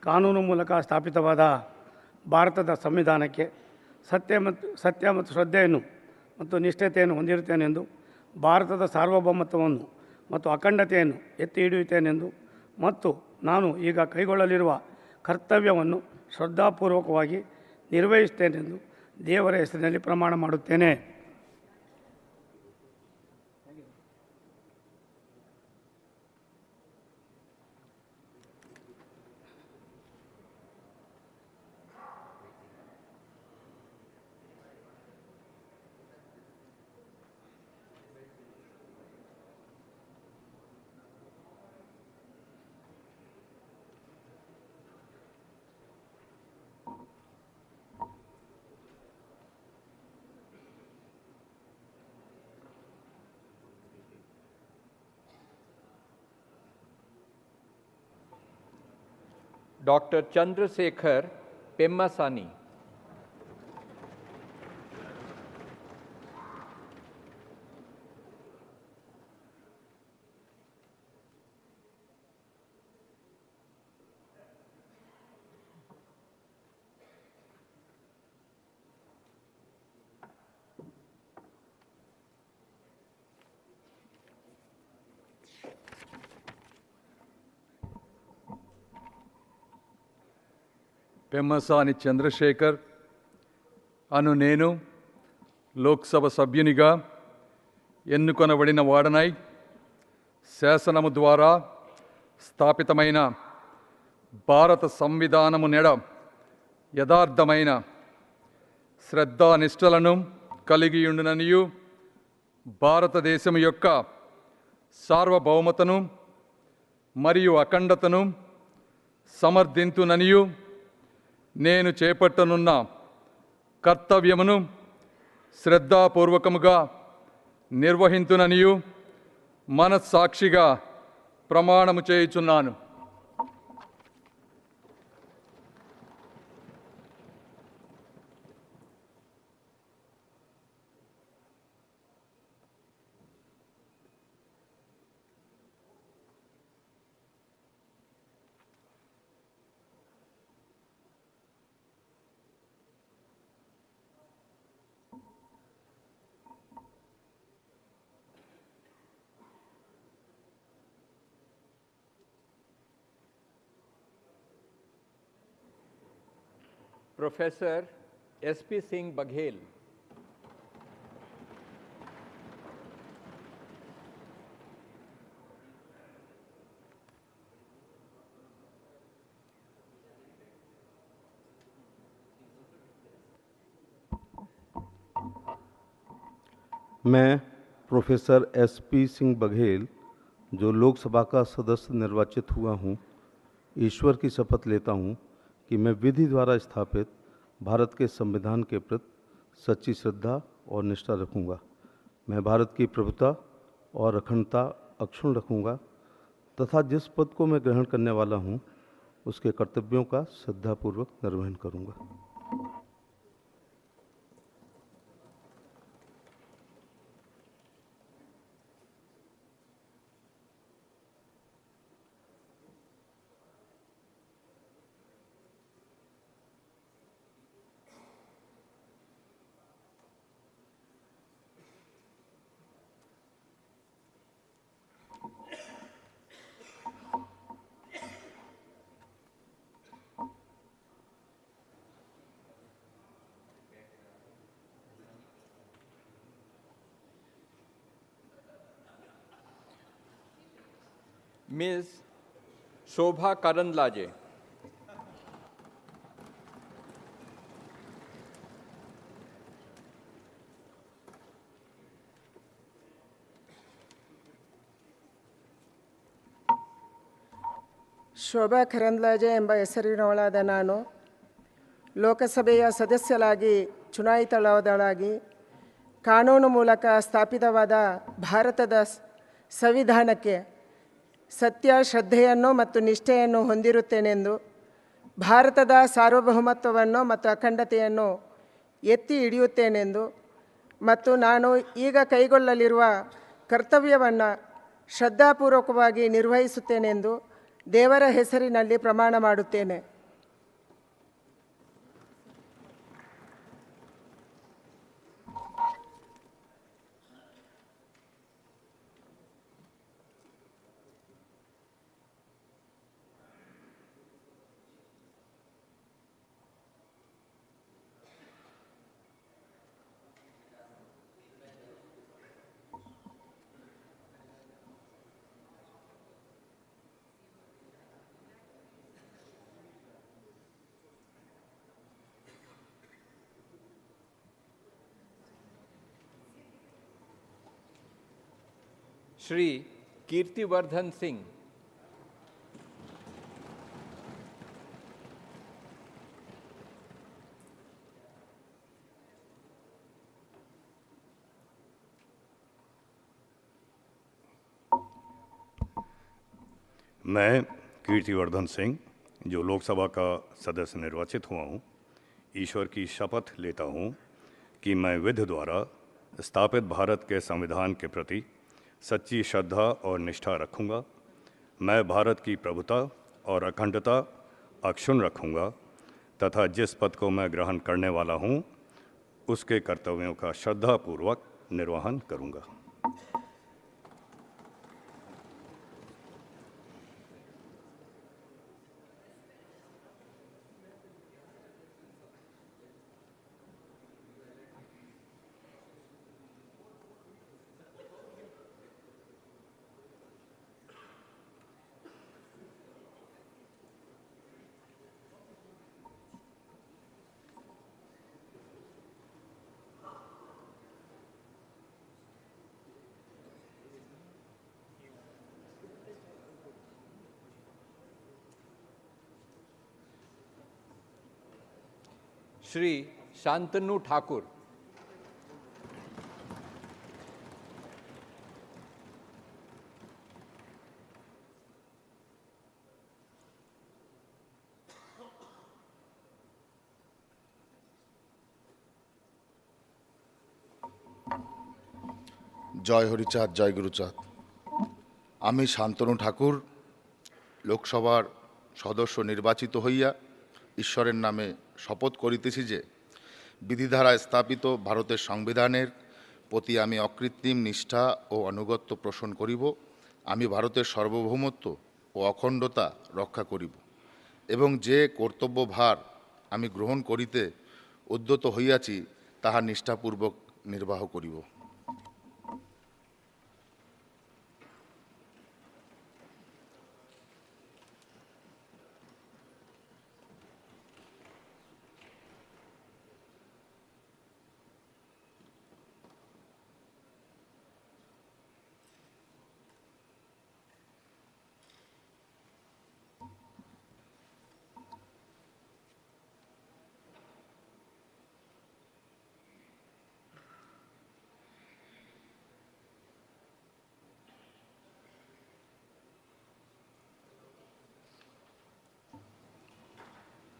Speaker 13: ಕಾನೂನು ಮೂಲಕ ಸ್ಥಾಪಿತವಾದ ಭಾರತದ ಸಂವಿಧಾನಕ್ಕೆ ಸತ್ಯ ಮತ್ತು ಶ್ರದ್ಧೆಯನ್ನು ಮತ್ತು ನಿಷ್ಠತೆಯನ್ನು ಹೊಂದಿರುತ್ತೇನೆಂದು, ಭಾರತದ ಸಾರ್ವಭೌಮತ್ವವನ್ನು ಮತ್ತು ಅಖಂಡತೆಯನ್ನು ಎತ್ತಿ ಹಿಡಿಯುತ್ತೇನೆಂದು ಮತ್ತು ನಾನು ಈಗ ಕೈಗೊಳ್ಳಲಿರುವ ಕರ್ತವ್ಯವನ್ನು ಶ್ರದ್ಧಾಪೂರ್ವಕವಾಗಿ ನಿರ್ವಹಿಸುತ್ತೇನೆಂದು ದೇವರ ಹೆಸರಿನಲ್ಲಿ ಪ್ರಮಾಣ ಮಾಡುತ್ತೇನೆ.
Speaker 4: डॉक्टर चंद्रशेखर पेम्मासानी,
Speaker 15: పెమ్మసాని చంద్రశేఖర్ అను నేను లోక్సభ సభ్యునిగా ఎన్నుకొనబడిన వాడనై శాసనము ద్వారా స్థాపితమైన భారత సంవిధానము నెడ యథార్థమైన శ్రద్ధానిష్టలను కలిగియుండుననియు, భారతదేశము యొక్క సార్వభౌమతను మరియు అఖండతను సమర్థింతుననియు, నేను చేపట్టనున్న కర్తవ్యమును శ్రద్ధాపూర్వకముగా నిర్వహింతుననియు మనస్సాక్షిగా ప్రమాణము చేయుచున్నాను.
Speaker 4: प्रोफेसर एसपी सिंह बघेल,
Speaker 16: मैं प्रोफेसर एसपी सिंह बघेल, जो लोकसभा का सदस्य निर्वाचित हुआ हूँ, ईश्वर की शपथ लेता हूँ कि मैं विधि द्वारा स्थापित भारत के संविधान के प्रति सच्ची श्रद्धा और निष्ठा रखूँगा। मैं भारत की प्रभुता और अखंडता अक्षुण्ण रखूँगा तथा जिस पद को मैं ग्रहण करने वाला हूँ, उसके कर्तव्यों का श्रद्धापूर्वक निर्वहन करूँगा।
Speaker 4: मिस शोभा करंदलाजे,
Speaker 14: ಶೋಭಾ ಕರಂದ್ಲಾಜೆ ಎಂಬ ಹೆಸರಿನವಳಾದ ನಾನು ಲೋಕಸಭೆಯ ಸದಸ್ಯರಾಗಿ ಚುನಾಯಿತಳಾದಳಾಗಿ ಕಾನೂನು ಮೂಲಕ ಸ್ಥಾಪಿತವಾದ ಭಾರತದ ಸಂವಿಧಾನಕ್ಕೆ ಸತ್ಯ, ಶ್ರದ್ಧೆಯನ್ನು ಮತ್ತು ನಿಷ್ಠೆಯನ್ನು ಹೊಂದಿರುತ್ತೇನೆಂದು, ಭಾರತದ ಸಾರ್ವಭೌಮತ್ವವನ್ನು ಮತ್ತು ಅಖಂಡತೆಯನ್ನು ಎತ್ತಿ ಹಿಡಿಯುತ್ತೇನೆಂದು ಮತ್ತು ನಾನು ಈಗ ಕೈಗೊಳ್ಳಲಿರುವ ಕರ್ತವ್ಯವನ್ನು ಶ್ರದ್ಧಾಪೂರ್ವಕವಾಗಿ ನಿರ್ವಹಿಸುತ್ತೇನೆಂದು ದೇವರ ಹೆಸರಿನಲ್ಲಿ ಪ್ರಮಾಣ ಮಾಡುತ್ತೇನೆ.
Speaker 4: श्री कीर्तिवर्धन सिंह।
Speaker 17: मैं कीर्तिवर्धन सिंह, जो लोकसभा का सदस्य निर्वाचित हुआ हूँ, ईश्वर की शपथ लेता हूँ कि मैं विधि द्वारा स्थापित भारत के संविधान के प्रति सच्ची श्रद्धा और निष्ठा रखूँगा। मैं भारत की प्रभुता और अखंडता अक्षुण्ण रखूँगा तथा जिस पद को मैं ग्रहण करने वाला हूँ उसके कर्तव्यों का श्रद्धापूर्वक निर्वहन करूँगा।
Speaker 4: श्री शांतनु ठाकुर।
Speaker 18: জয় হরিচাঁদ, জয় গুরুচাঁদ। আমি শান্তনু ঠাকুর লোকসভার সদস্য নির্বাচিত হইয়া ঈশ্বরের নামে শপথ করিতেছি যে বিধিধারায় স্থাপিত ভারতের সংবিধানের প্রতি আমি অকৃত্রিম নিষ্ঠা ও আনুগত্য পোষণ করিব। আমি ভারতের সার্বভৌমত্ব ও অখণ্ডতা রক্ষা করিব এবং যে কর্তব্যভার আমি গ্রহণ করিতে উদ্যত হইয়াছি তাহা নিষ্ঠাপূর্বক নির্বাহ করিব।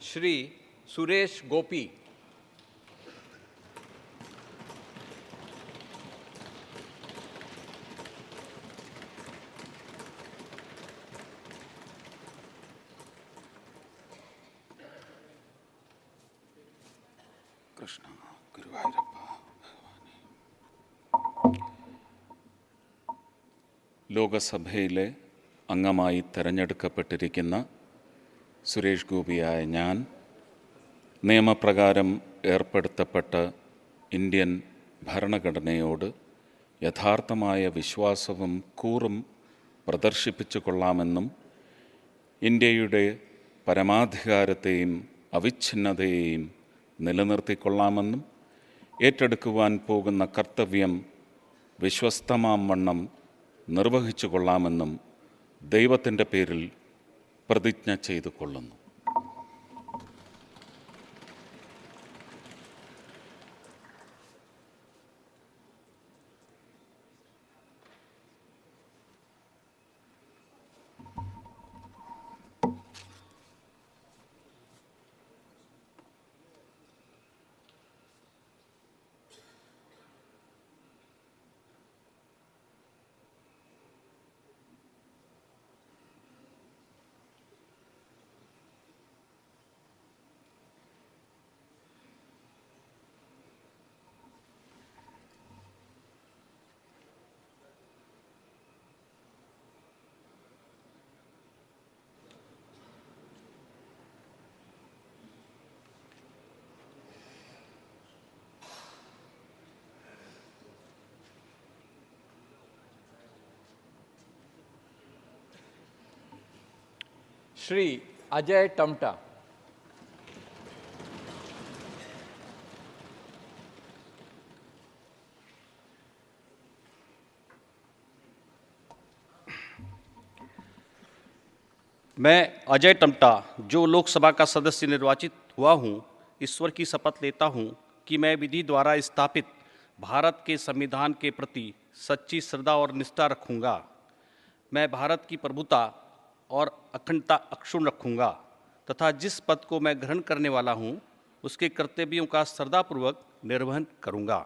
Speaker 4: श्री सुरेश गोपी।
Speaker 18: കൃഷ്ണ ഗുരുവായൂരപ്പ
Speaker 24: ലോകസഭയിലെ അംഗമായി തെരഞ്ഞെടുക്കപ്പെട്ടിരിക്കുന്ന സുരേഷ് ഗോപിയായ ഞാൻ നിയമപ്രകാരം ഏർപ്പെടുത്തപ്പെട്ട ഇന്ത്യൻ ഭരണഘടനയോട് യഥാർത്ഥമായ വിശ്വാസവും കൂറും പ്രദർശിപ്പിച്ചു കൊള്ളാമെന്നും ഇന്ത്യയുടെ പരമാധികാരത്തെയും അവിച്ഛിന്നതയെയും നിലനിർത്തിക്കൊള്ളാമെന്നും ഏറ്റെടുക്കുവാൻ പോകുന്ന കർത്തവ്യം വിശ്വസ്തമാം വണ്ണം നിർവഹിച്ചു കൊള്ളാമെന്നും ദൈവത്തിൻ്റെ പേരിൽ പ്രതിജ്ഞ ചെയ്തു കൊള്ളുന്നു.
Speaker 4: श्री अजय टमटा।
Speaker 2: मैं अजय टमटा जो लोकसभा का सदस्य निर्वाचित हुआ हूँ, ईश्वर की शपथ लेता हूँ कि मैं विधि द्वारा स्थापित भारत के संविधान के प्रति सच्ची श्रद्धा और निष्ठा रखूँगा। मैं भारत की प्रभुता और अखंडता अक्षुण्ण रखूँगा तथा जिस पद को मैं ग्रहण करने वाला हूँ उसके कर्तव्यों का श्रद्धापूर्वक निर्वहन करूँगा।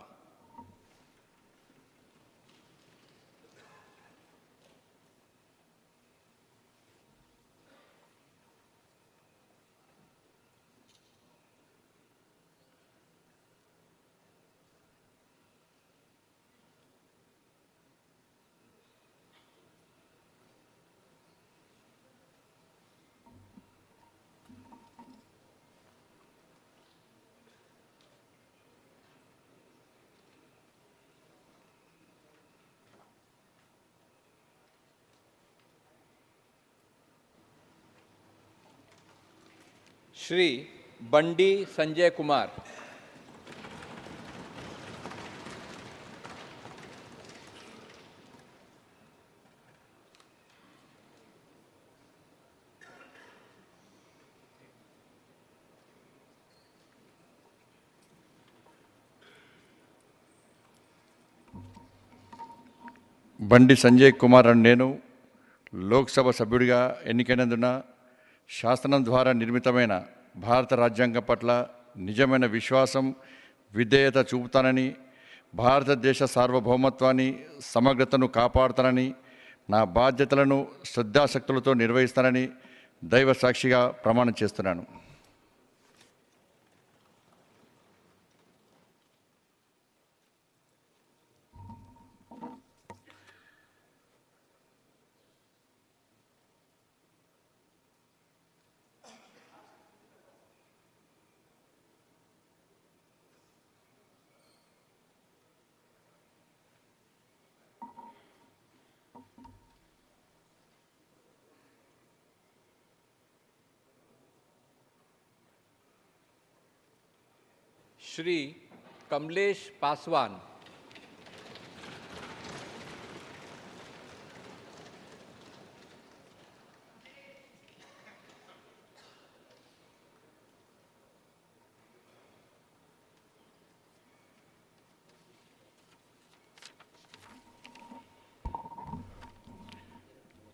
Speaker 2: श्री बंडी संजय कुमार।
Speaker 19: బండి సంజయ్ కుమార్ అని నేను లోక్సభ సభ్యుడిగా ఎన్నికైనందున శాసనం ద్వారా నిర్మితమైన భారత రాజ్యాంగం పట్ల నిజమైన విశ్వాసం విధేయత చూపుతానని, భారతదేశ సార్వభౌమత్వాన్ని సమగ్రతను కాపాడుతానని, నా బాధ్యతలను శ్రద్ధాశక్తులతో నిర్వహిస్తానని దైవ సాక్షిగా ప్రమాణం చేస్తున్నాను.
Speaker 4: श्री कमलेश पासवान।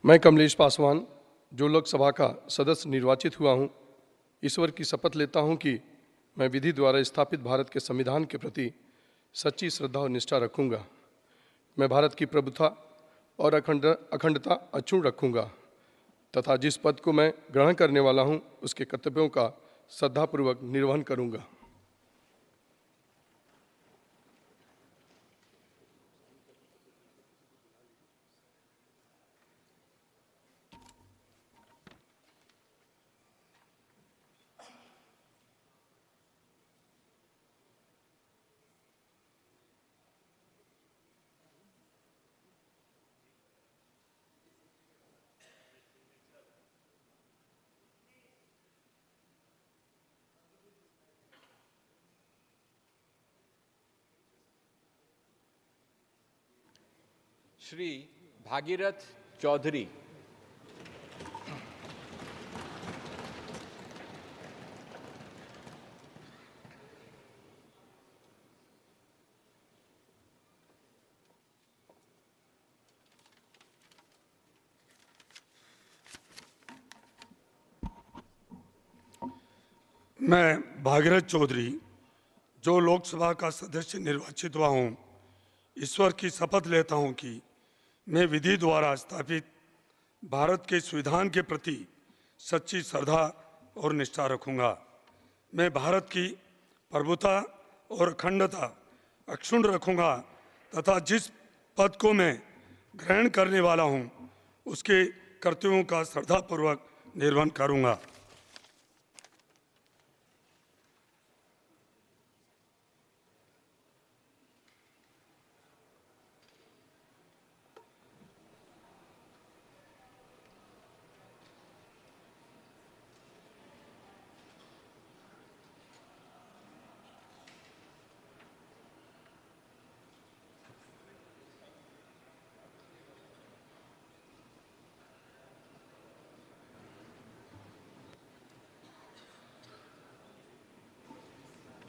Speaker 20: मैं कमलेश पासवान जो लोकसभा का सदस्य निर्वाचित हुआ हूँ, ईश्वर की शपथ लेता हूँ कि मैं विधि द्वारा स्थापित भारत के संविधान के प्रति सच्ची श्रद्धा और निष्ठा रखूँगा। मैं भारत की प्रभुता और अखंडता अक्षुण्ण रखूँगा तथा जिस पद को मैं ग्रहण करने वाला हूँ उसके कर्तव्यों का श्रद्धापूर्वक निर्वहन करूँगा।
Speaker 4: श्री भागीरथ चौधरी।
Speaker 1: मैं भागीरथ चौधरी जो लोकसभा का सदस्य निर्वाचित हुआ हूँ, ईश्वर की शपथ लेता हूँ कि मैं विधि द्वारा स्थापित भारत के संविधान के प्रति सच्ची श्रद्धा और निष्ठा रखूँगा। मैं भारत की प्रभुता और अखंडता अक्षुण्ण रखूँगा तथा जिस पद को मैं ग्रहण करने वाला हूँ उसके कर्तव्यों का श्रद्धापूर्वक निर्वहन करूँगा।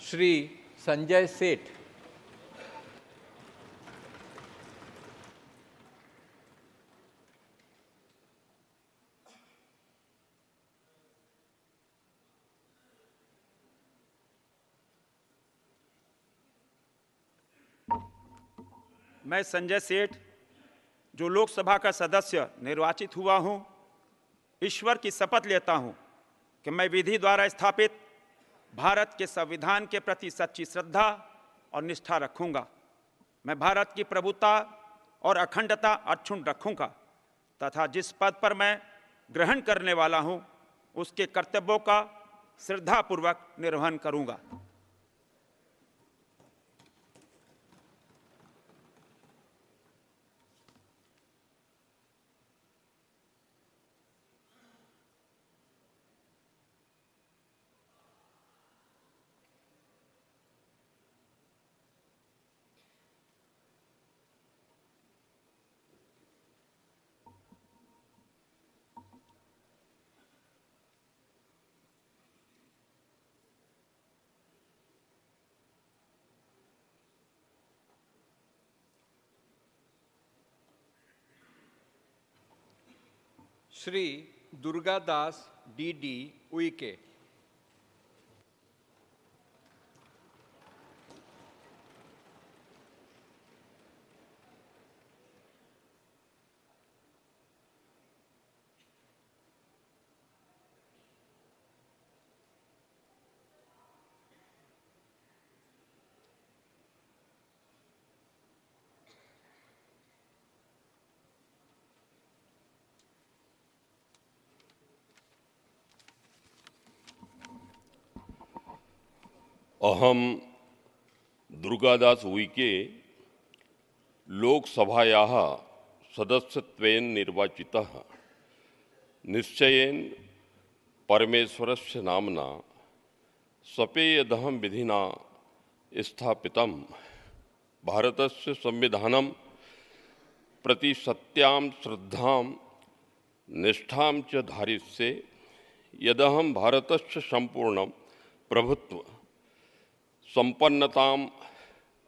Speaker 4: श्री संजय सेठ।
Speaker 5: मैं संजय सेठ जो लोकसभा का सदस्य निर्वाचित हुआ हूं, ईश्वर की शपथ लेता हूं कि मैं विधि द्वारा स्थापित भारत के संविधान के प्रति सच्ची श्रद्धा और निष्ठा रखूंगा। मैं भारत की प्रभुता और अखंडता अक्षुण्ण रखूंगा तथा जिस पद पर मैं ग्रहण करने वाला हूं उसके कर्तव्यों का श्रद्धापूर्वक निर्वहन करूंगा।
Speaker 4: श्री दुर्गादास डी उइके।
Speaker 21: अहम दुर्गादास उइके लोकसभायाः सदस्यत्वेन निर्वाचितः निश्चयेन परमेश्वरस्य नाम्ना सपेयदहं विधिना स्थापितं भारतस्य संविधानं प्रति सत्यां श्रद्धां निष्ठां च धारिष्ये यदहं भारतस्य संपूर्णं प्रभुत्व संपन्नताम्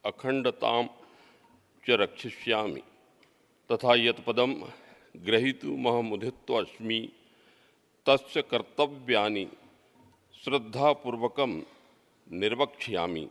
Speaker 21: अखंडतां च रक्षिष्यामि तथा यत्पदं ग्रहीतुमहमुदितोऽस्मि तस्य कर्तव्यानि श्रद्धापूर्वकं निर्वक्ष्यामि।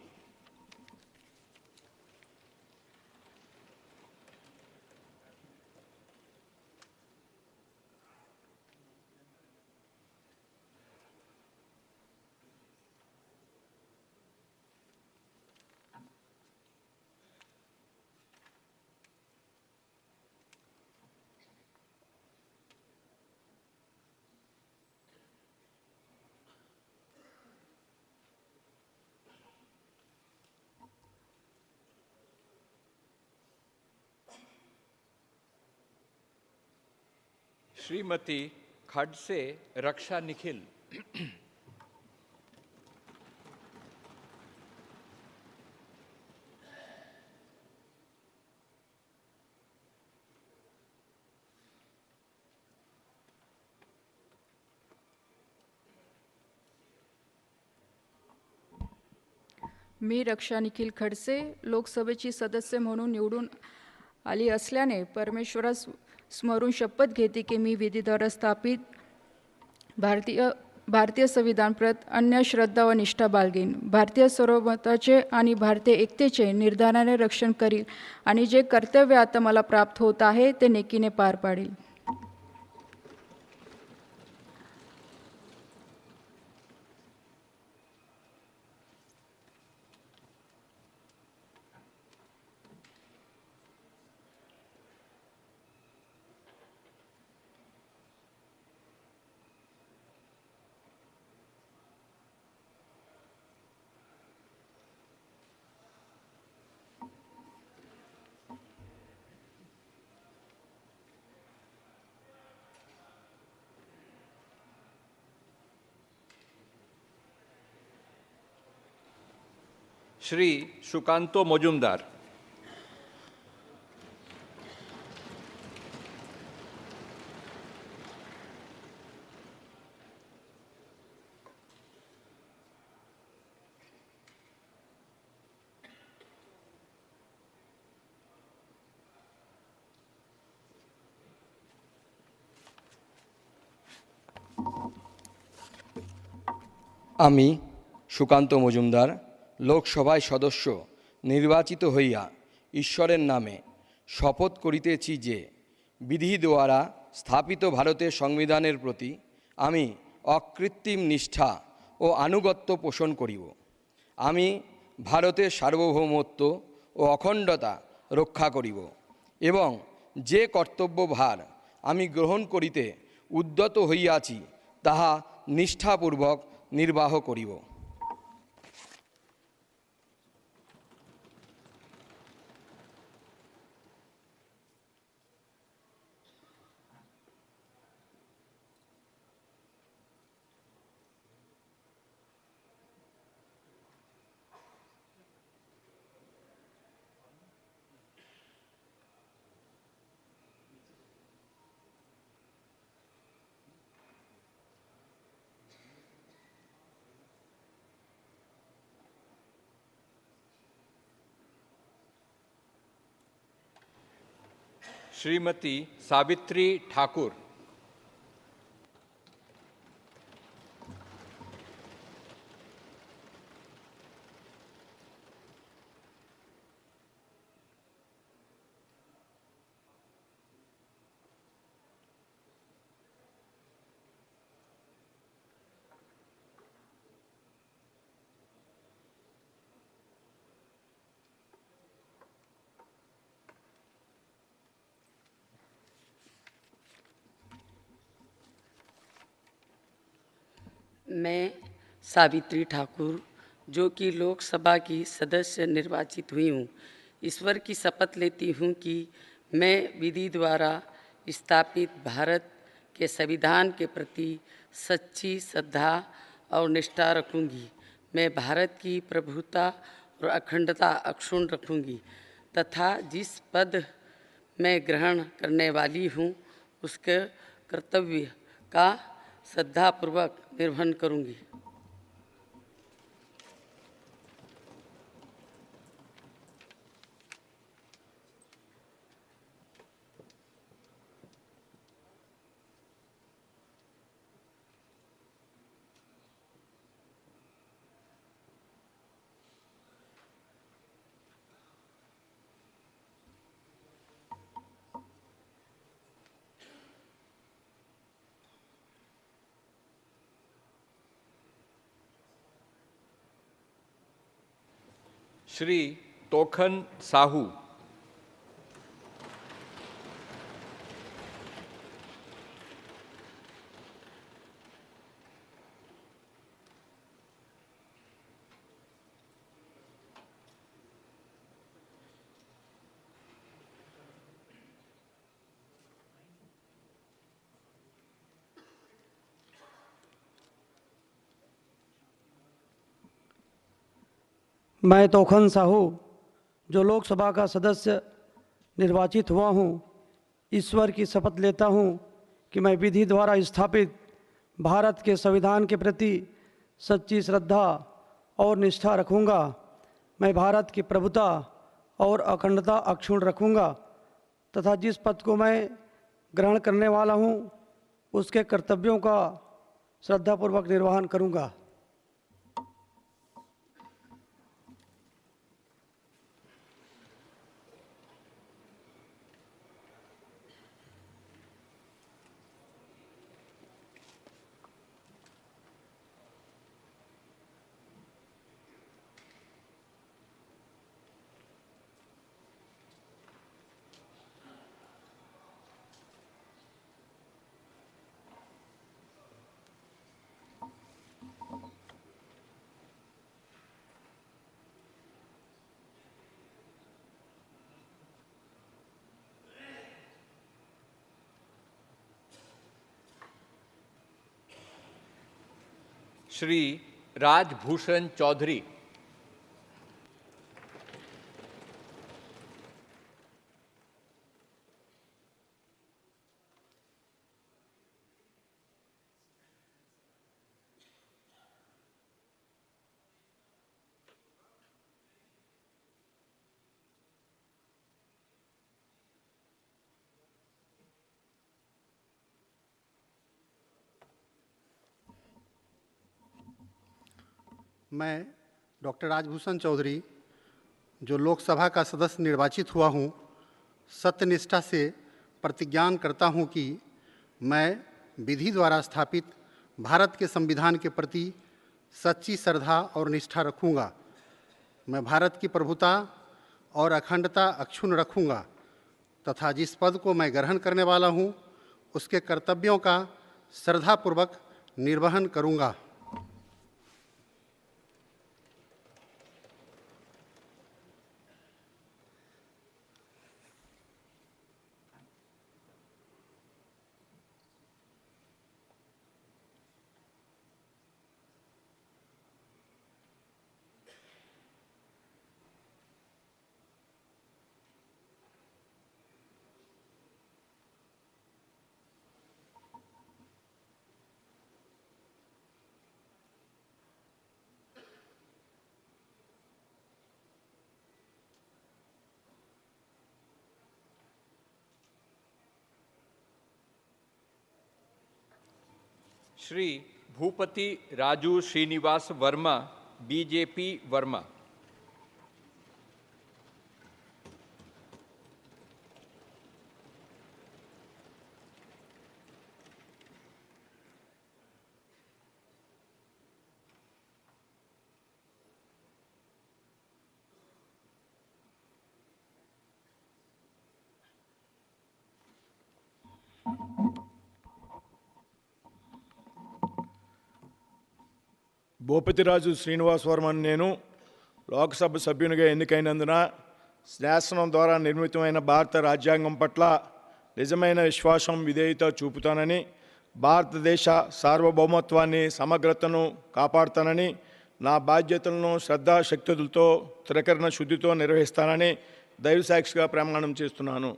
Speaker 4: श्रीमती खडसे रक्षा निखिल।
Speaker 22: मी रक्षा निखिल खडसे लोकसभेची सदस्य म्हणून निवडून आली असल्याने परमेश्वरास स्मरून शपथ घेते की मी विधीद्वारा स्थापित भारतीय भारतीय संविधान प्रत अन्य श्रद्धा व निष्ठा बाळगीन. भारतीय सार्वभौमत्वाचे आणि भारतीय एकतेचे निर्धाराने रक्षण करील आणि जे कर्तव्य आता मला प्राप्त होत आहे ते नेकीने पार पाडील.
Speaker 7: श्री सुकांतो मजुमदार.
Speaker 8: আমি সুকান্ত মজুমদার লোকসভায় সদস্য নির্বাচিত হইয়া ঈশ্বরের নামে শপথ করিতেছি যে বিধি দ্বারা স্থাপিত ভারতের সংবিধানের প্রতি আমি অকৃত্রিম নিষ্ঠা ও আনুগত্য পোষণ করিব। আমি ভারতের সার্বভৌমত্ব ও অখণ্ডতা রক্ষা করিব এবং যে কর্তব্যভার আমি গ্রহণ করিতে উদ্যত হইয়াছি তাহা নিষ্ঠাপূর্বক নির্বাহ করিব।
Speaker 7: श्रीमती सावित्री ठाकुर.
Speaker 9: मैं सावित्री ठाकुर जो कि लोकसभा की सदस्य निर्वाचित हुई हूँ, ईश्वर की शपथ लेती हूँ कि मैं विधि द्वारा स्थापित भारत के संविधान के प्रति सच्ची श्रद्धा और निष्ठा रखूँगी। मैं भारत की प्रभुता और अखंडता अक्षुण्ण रखूँगी तथा जिस पद मैं ग्रहण करने वाली हूँ उसके कर्तव्य का श्रद्धापूर्वक निर्वहन करूँगी।
Speaker 7: श्री तोखन साहू.
Speaker 6: मैं तोखन साहू जो लोकसभा का सदस्य निर्वाचित हुआ हूँ, ईश्वर की शपथ लेता हूँ कि मैं विधि द्वारा स्थापित भारत के संविधान के प्रति सच्ची श्रद्धा और निष्ठा रखूँगा। मैं भारत की प्रभुता और अखंडता अक्षुण्ण रखूँगा तथा जिस पद को मैं ग्रहण करने वाला हूँ उसके कर्तव्यों का
Speaker 13: श्रद्धापूर्वक निर्वहन करूँगा।
Speaker 7: श्री राजभूषण चौधरी।
Speaker 3: मैं डॉक्टर राजभूषण चौधरी, जो लोकसभा का सदस्य निर्वाचित हुआ हूँ, सत्यनिष्ठा से प्रतिज्ञान करता हूँ कि मैं विधि द्वारा स्थापित भारत के संविधान के प्रति सच्ची श्रद्धा और निष्ठा रखूँगा। मैं भारत की प्रभुता और अखंडता अक्षुण्ण रखूँगा तथा जिस पद को मैं ग्रहण करने वाला हूँ, उसके कर्तव्यों का श्रद्धापूर्वक निर्वहन करूँगा।
Speaker 7: श्री भूपति राजू श्रीनिवास वर्मा, बीजेपी वर्मा।
Speaker 10: భూపతిరాజు శ్రీనివాస్ వర్మన్ నేను లోక్సభ సభ్యునిగా ఎన్నికైనందున శాసనం ద్వారా నిర్మితమైన భారత రాజ్యాంగం పట్ల నిజమైన విశ్వాసం విధేయత చూపుతానని, భారతదేశ సార్వభౌమత్వాన్ని సమగ్రతను కాపాడుతానని, నా బాధ్యతలను శ్రద్ధాశక్తులతో త్రికరణ శుద్ధితో నిర్వహిస్తానని దైవసాక్షిగా ప్రమాణం చేస్తున్నాను.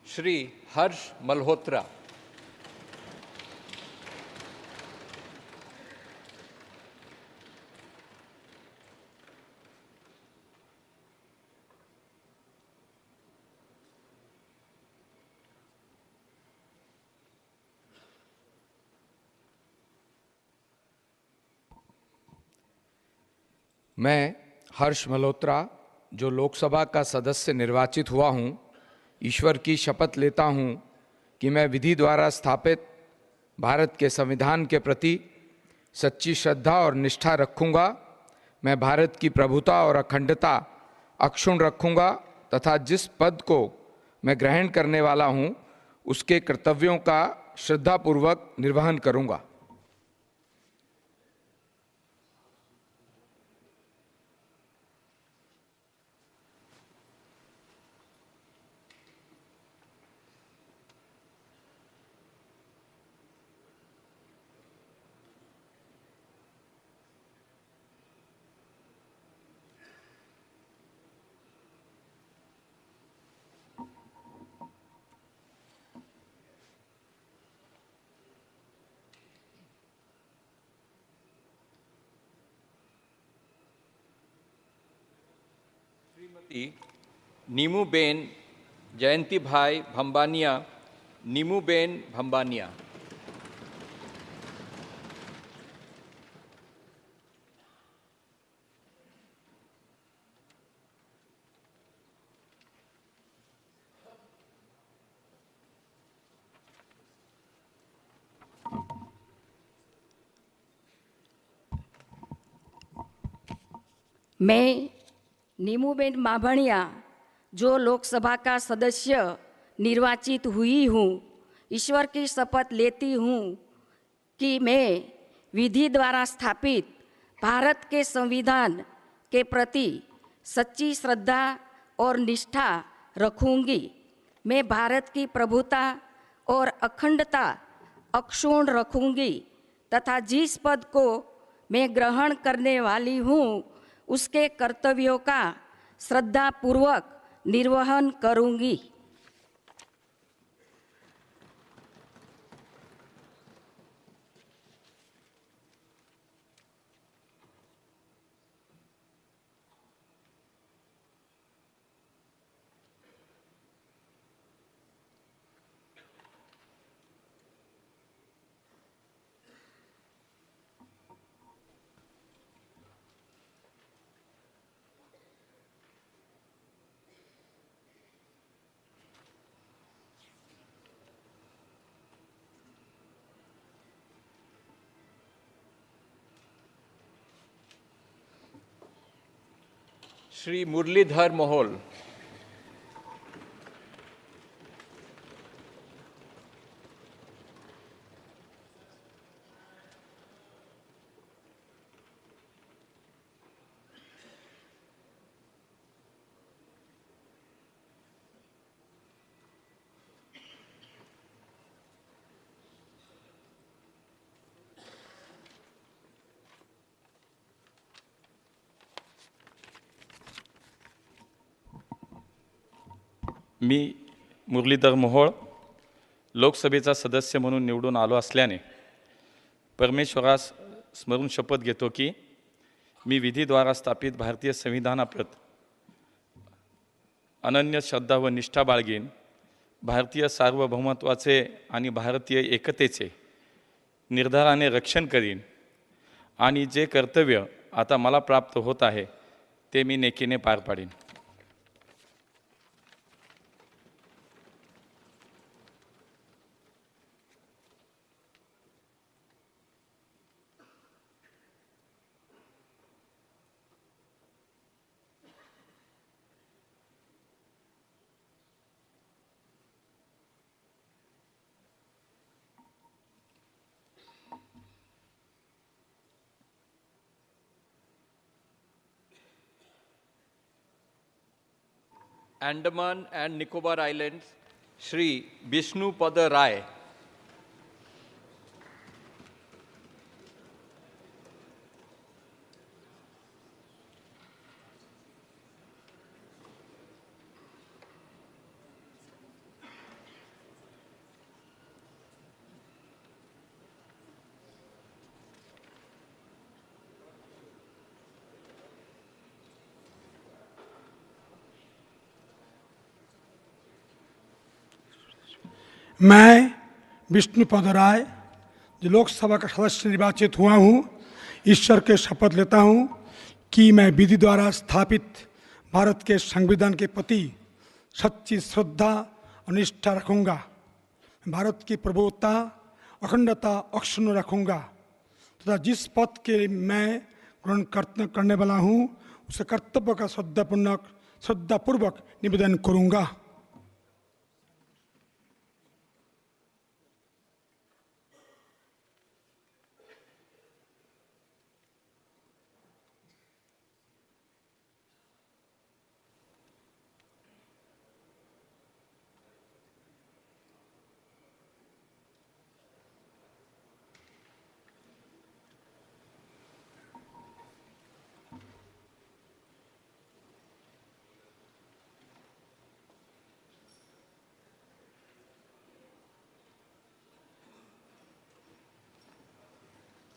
Speaker 7: श्री हर्ष मल्होत्रा।
Speaker 8: मैं हर्ष मल्होत्रा, जो लोकसभा का सदस्य निर्वाचित हुआ हूँ, ईश्वर की शपथ लेता हूँ कि मैं विधि द्वारा स्थापित भारत के संविधान के प्रति सच्ची श्रद्धा और निष्ठा रखूँगा। मैं भारत की प्रभुता और अखंडता अक्षुण्ण रखूँगा तथा जिस पद को मैं ग्रहण करने वाला हूँ, उसके कर्तव्यों का श्रद्धापूर्वक निर्वहन करूँगा।
Speaker 7: नीमूबेन जयंती भाई भंबानिया, नीमूबेन भंबानिया।
Speaker 11: मैं नीमूबेन माभणिया जो लोकसभा का सदस्य निर्वाचित हुई हूँ, ईश्वर की शपथ लेती हूँ कि मैं विधि द्वारा स्थापित भारत के संविधान के प्रति सच्ची श्रद्धा और निष्ठा रखूंगी। मैं भारत की प्रभुता और अखंडता अक्षुण्ण रखूंगी तथा जिस पद को मैं ग्रहण करने वाली हूँ उसके कर्तव्यों का श्रद्धापूर्वक निर्वहन करूंगी।
Speaker 7: श्री मुरलीधर मोहोल।
Speaker 12: मी मुरलीधर मोहोळ लोकसभेचा सदस्य म्हणून निवडून आलो असल्याने परमेश्वरास स्मरून शपथ घेतो की मी विधीद्वारा स्थापित भारतीय संविधानाप्रत अनन्य श्रद्धा व निष्ठा बाळगीन, भारतीय सार्वभौमत्वाचे आणि भारतीय एकतेचे निर्धाराने रक्षण करीन आणि जे कर्तव्य आता मला प्राप्त होत आहे ते मी नेकीने पार पाडीन।
Speaker 7: Andaman and Nicobar Islands, Shri Bishnupada Rai।
Speaker 15: मैं विष्णुपद राय जो लोकसभा का सदस्य निर्वाचित हुआ हूँ, ईश्वर के शपथ लेता हूँ कि मैं विधि द्वारा स्थापित भारत के संविधान के प्रति सच्ची श्रद्धा और निष्ठा रखूँगा। भारत की प्रभुता अखंडता अक्षुण्ण रखूँगा तथा जिस पद के मैं ग्रहण करने वाला हूँ उसे कर्तव्य का श्रद्धापूर्वक निवेदन करूँगा।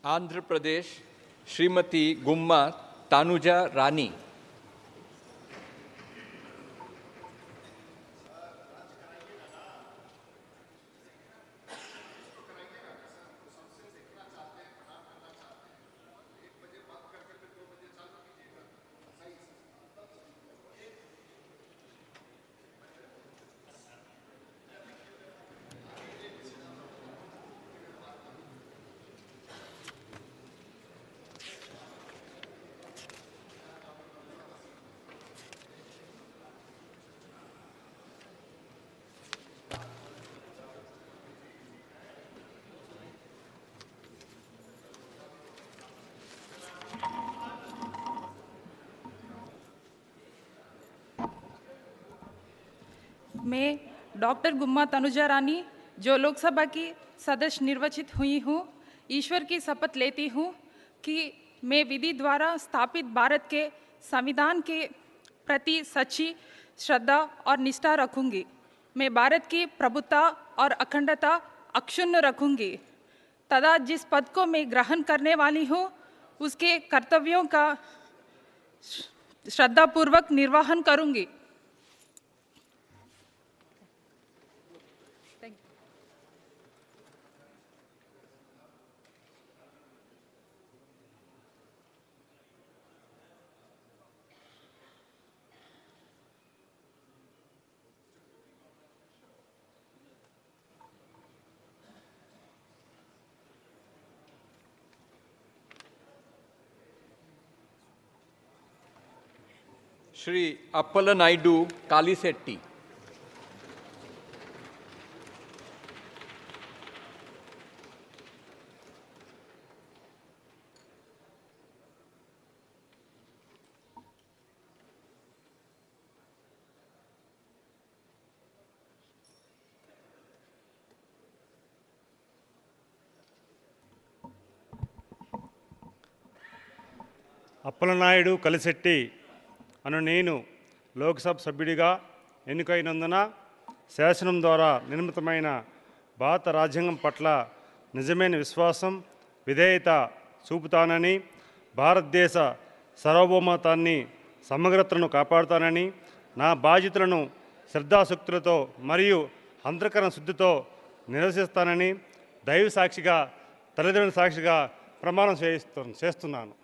Speaker 7: आंध्र प्रदेश, श्रीमती गुम्मा तानुजा रानी।
Speaker 14: मैं डॉक्टर गुम्मा तनुजा रानी जो लोकसभा की सदस्य निर्वाचित हुई हूँ, ईश्वर की शपथ लेती हूँ कि मैं विधि द्वारा स्थापित भारत के संविधान के प्रति सच्ची श्रद्धा और निष्ठा रखूंगी। मैं भारत की प्रभुता और अखंडता अक्षुण्ण रखूंगी तथा जिस पद को मैं ग्रहण करने वाली हूँ उसके कर्तव्यों का श्रद्धापूर्वक निर्वहन करूंगी।
Speaker 7: श्री अप्पल नायडू कालीसेट्टी।
Speaker 16: అప్పలనాయుడు కలిశెట్టి అను నేను లోక్సభ సభ్యుడిగా ఎన్నికైనందున శాసనం ద్వారా నిర్మితమైన భారత రాజ్యాంగం పట్ల నిజమైన విశ్వాసం, విధేయత చూపుతానని, భారతదేశ సార్వభౌమత్వాన్ని, సమగ్రతను కాపాడుతానని, నా బాధ్యతలను శ్రద్ధాశక్తులతో మరియు అంతఃకరణ శుద్ధితో నిర్వహిస్తానని దైవ సాక్షిగా, తల్లిదండ్రుల సాక్షిగా ప్రమాణం చేస్తున్నాను.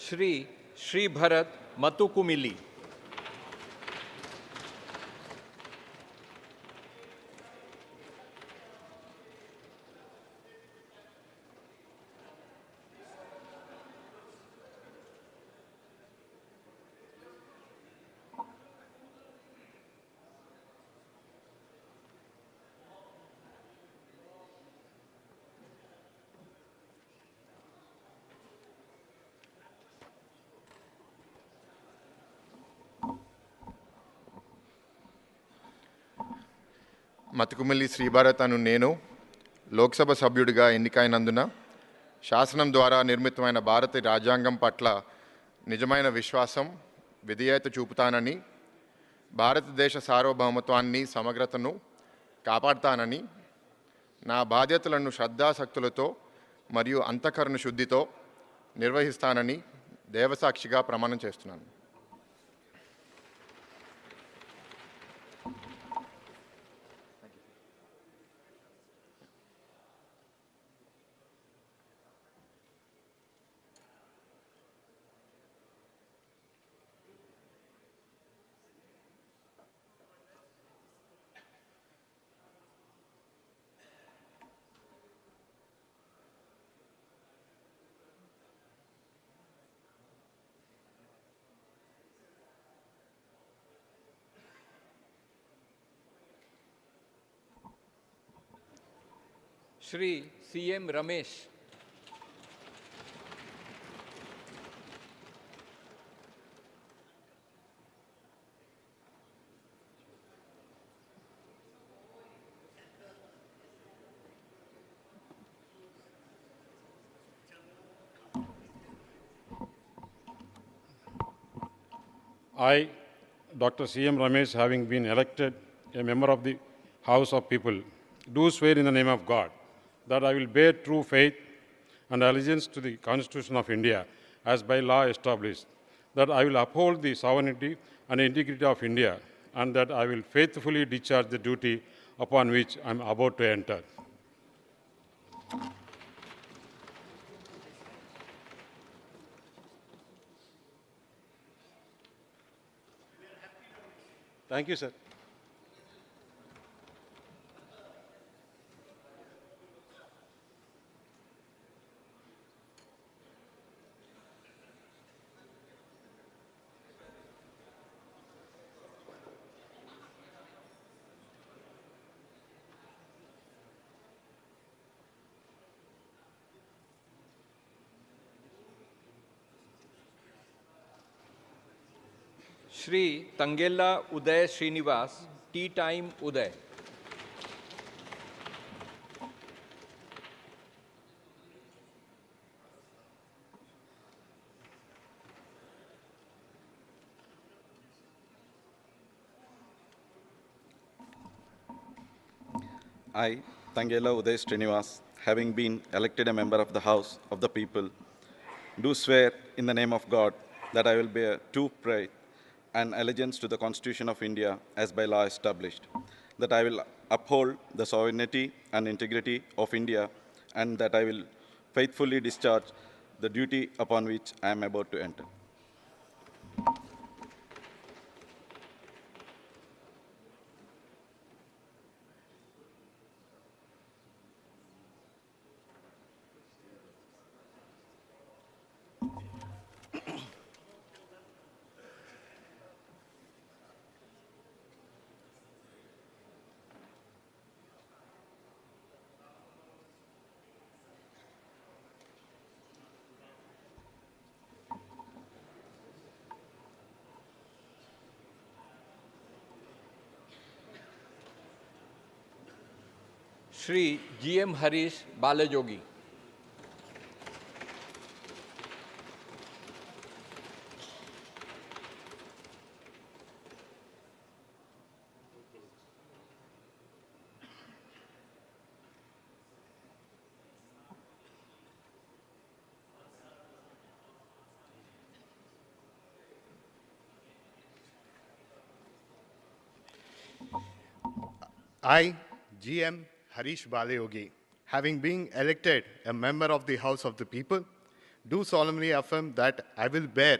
Speaker 7: श्री श्री भरत मतुकुमिली।
Speaker 18: మతుకుమిల్లి శ్రీభారత్ అను నేను లోక్సభ సభ్యుడిగా ఎన్నికైనందున శాసనం ద్వారా నిర్మితమైన భారత రాజ్యాంగం పట్ల నిజమైన విశ్వాసం, విధేయత చూపుతానని, భారతదేశ సార్వభౌమత్వాన్ని, సమగ్రతను కాపాడుతానని, నా బాధ్యతలను శ్రద్ధాశక్తులతో మరియు అంతఃకరణ శుద్ధితో నిర్వహిస్తానని దేవసాక్షిగా ప్రమాణం చేస్తున్నాను.
Speaker 7: Shri CM Ramesh.
Speaker 17: I, Dr. C.M. Ramesh, having been elected a member of the House of People, do swear in the name of God that I will bear true faith and allegiance to the Constitution of India as by law established, that I will uphold the sovereignty and integrity of India, and that I will faithfully discharge the duty upon which I am about to enter.
Speaker 16: Thank you, sir.
Speaker 7: Shri Tangella Uday Srinivas, Tea Time Uday.
Speaker 2: I, Tangela Uday Srinivas, having been elected a member of the House of the People, do swear in the name of God that I will bear true faith and allegiance to the Constitution of India as by law established, that I will uphold the sovereignty and integrity of India, and that I will faithfully discharge the duty upon which I am about to enter.
Speaker 7: Shri GM Harish Balayogi.
Speaker 19: I, GM Harish Balayogi, having been elected a member of the House of the People, do solemnly affirm that I will bear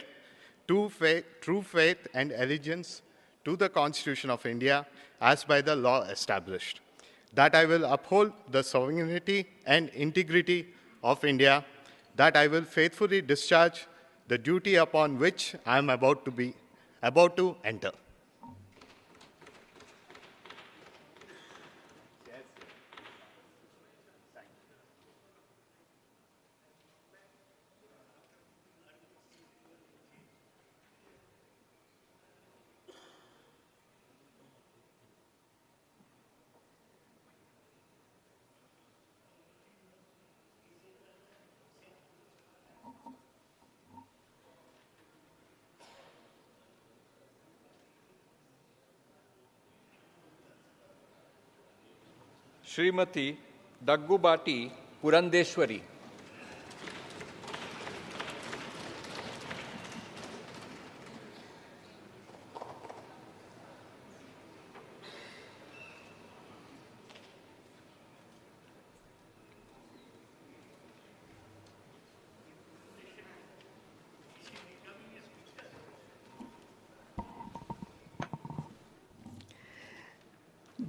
Speaker 19: true faith and allegiance to the Constitution of India as by the law established, that I will uphold the sovereignty and integrity of India, that I will faithfully discharge the duty upon which I am about to enter.
Speaker 7: Shrimati Daggubati Purandeswari.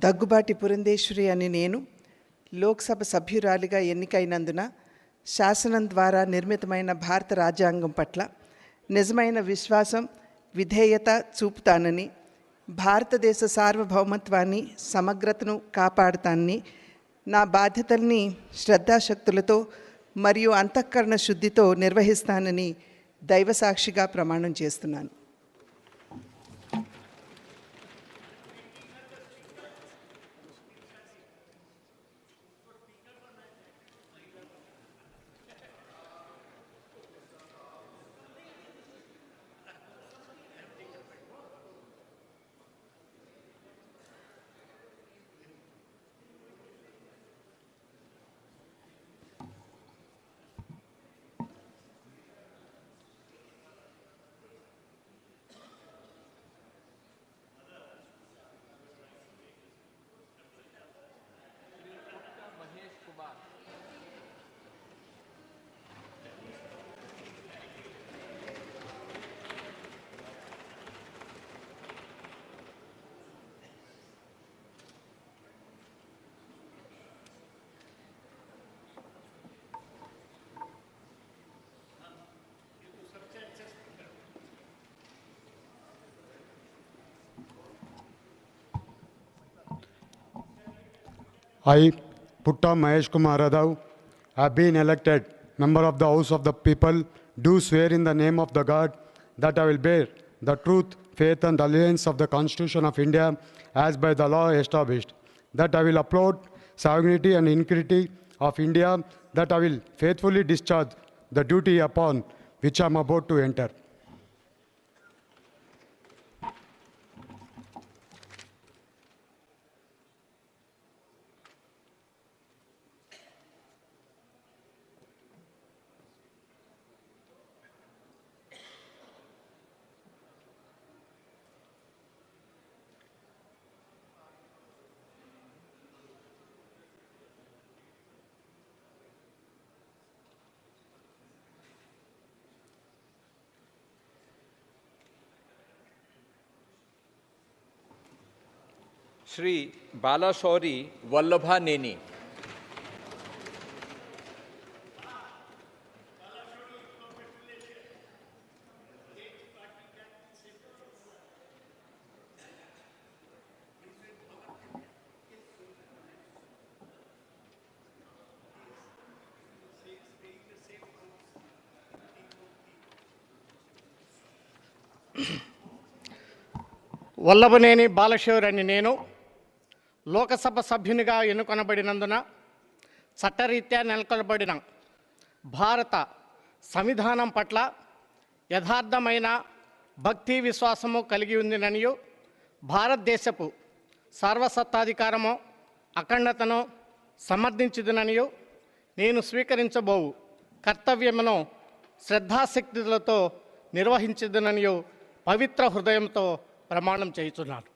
Speaker 23: Daggubati Purandeswari అని నేను లోక్సభ సభ్యురాలిగా ఎన్నికైనందున శాసనం ద్వారా నిర్మితమైన భారత రాజ్యాంగం పట్ల నిజమైన విశ్వాసం, విధేయత చూపుతానని, భారతదేశ సార్వభౌమత్వాన్ని, సమగ్రతను కాపాడుతానని, నా బాధ్యతల్ని శ్రద్ధాశక్తులతో మరియు అంతఃకరణ శుద్ధితో నిర్వహిస్తానని దైవసాక్షిగా ప్రమాణం చేస్తున్నాను.
Speaker 1: I, Putta Mahesh Kumar Radav, have been elected member of the House of the People, do swear in the name of the God that I will bear the truth, faith and allegiance of the Constitution of India as by the law established, that I will uphold sovereignty and integrity of India, that I will faithfully discharge the duty upon which I am about to enter.
Speaker 7: Shri बालाशौरी वल्लभा नेनी।
Speaker 5: వల్లభనేని బాలశౌరి అని నేను లోకసభ సభ్యునిగా ఎన్నుకొనబడినందున చట్టరీత్యా నెలకొల్పబడిన భారత సంవిధానం పట్ల యథార్థమైన భక్తి విశ్వాసము కలిగి ఉందిననియు భారతదేశపు సార్వసత్తాధికారము అఖండతను సమర్థించుదుననియు నేను స్వీకరించబోవు కర్తవ్యమును శ్రద్ధాశక్తులతో నిర్వహించుదుననియు పవిత్ర హృదయంతో ప్రమాణం చేయుచున్నాను.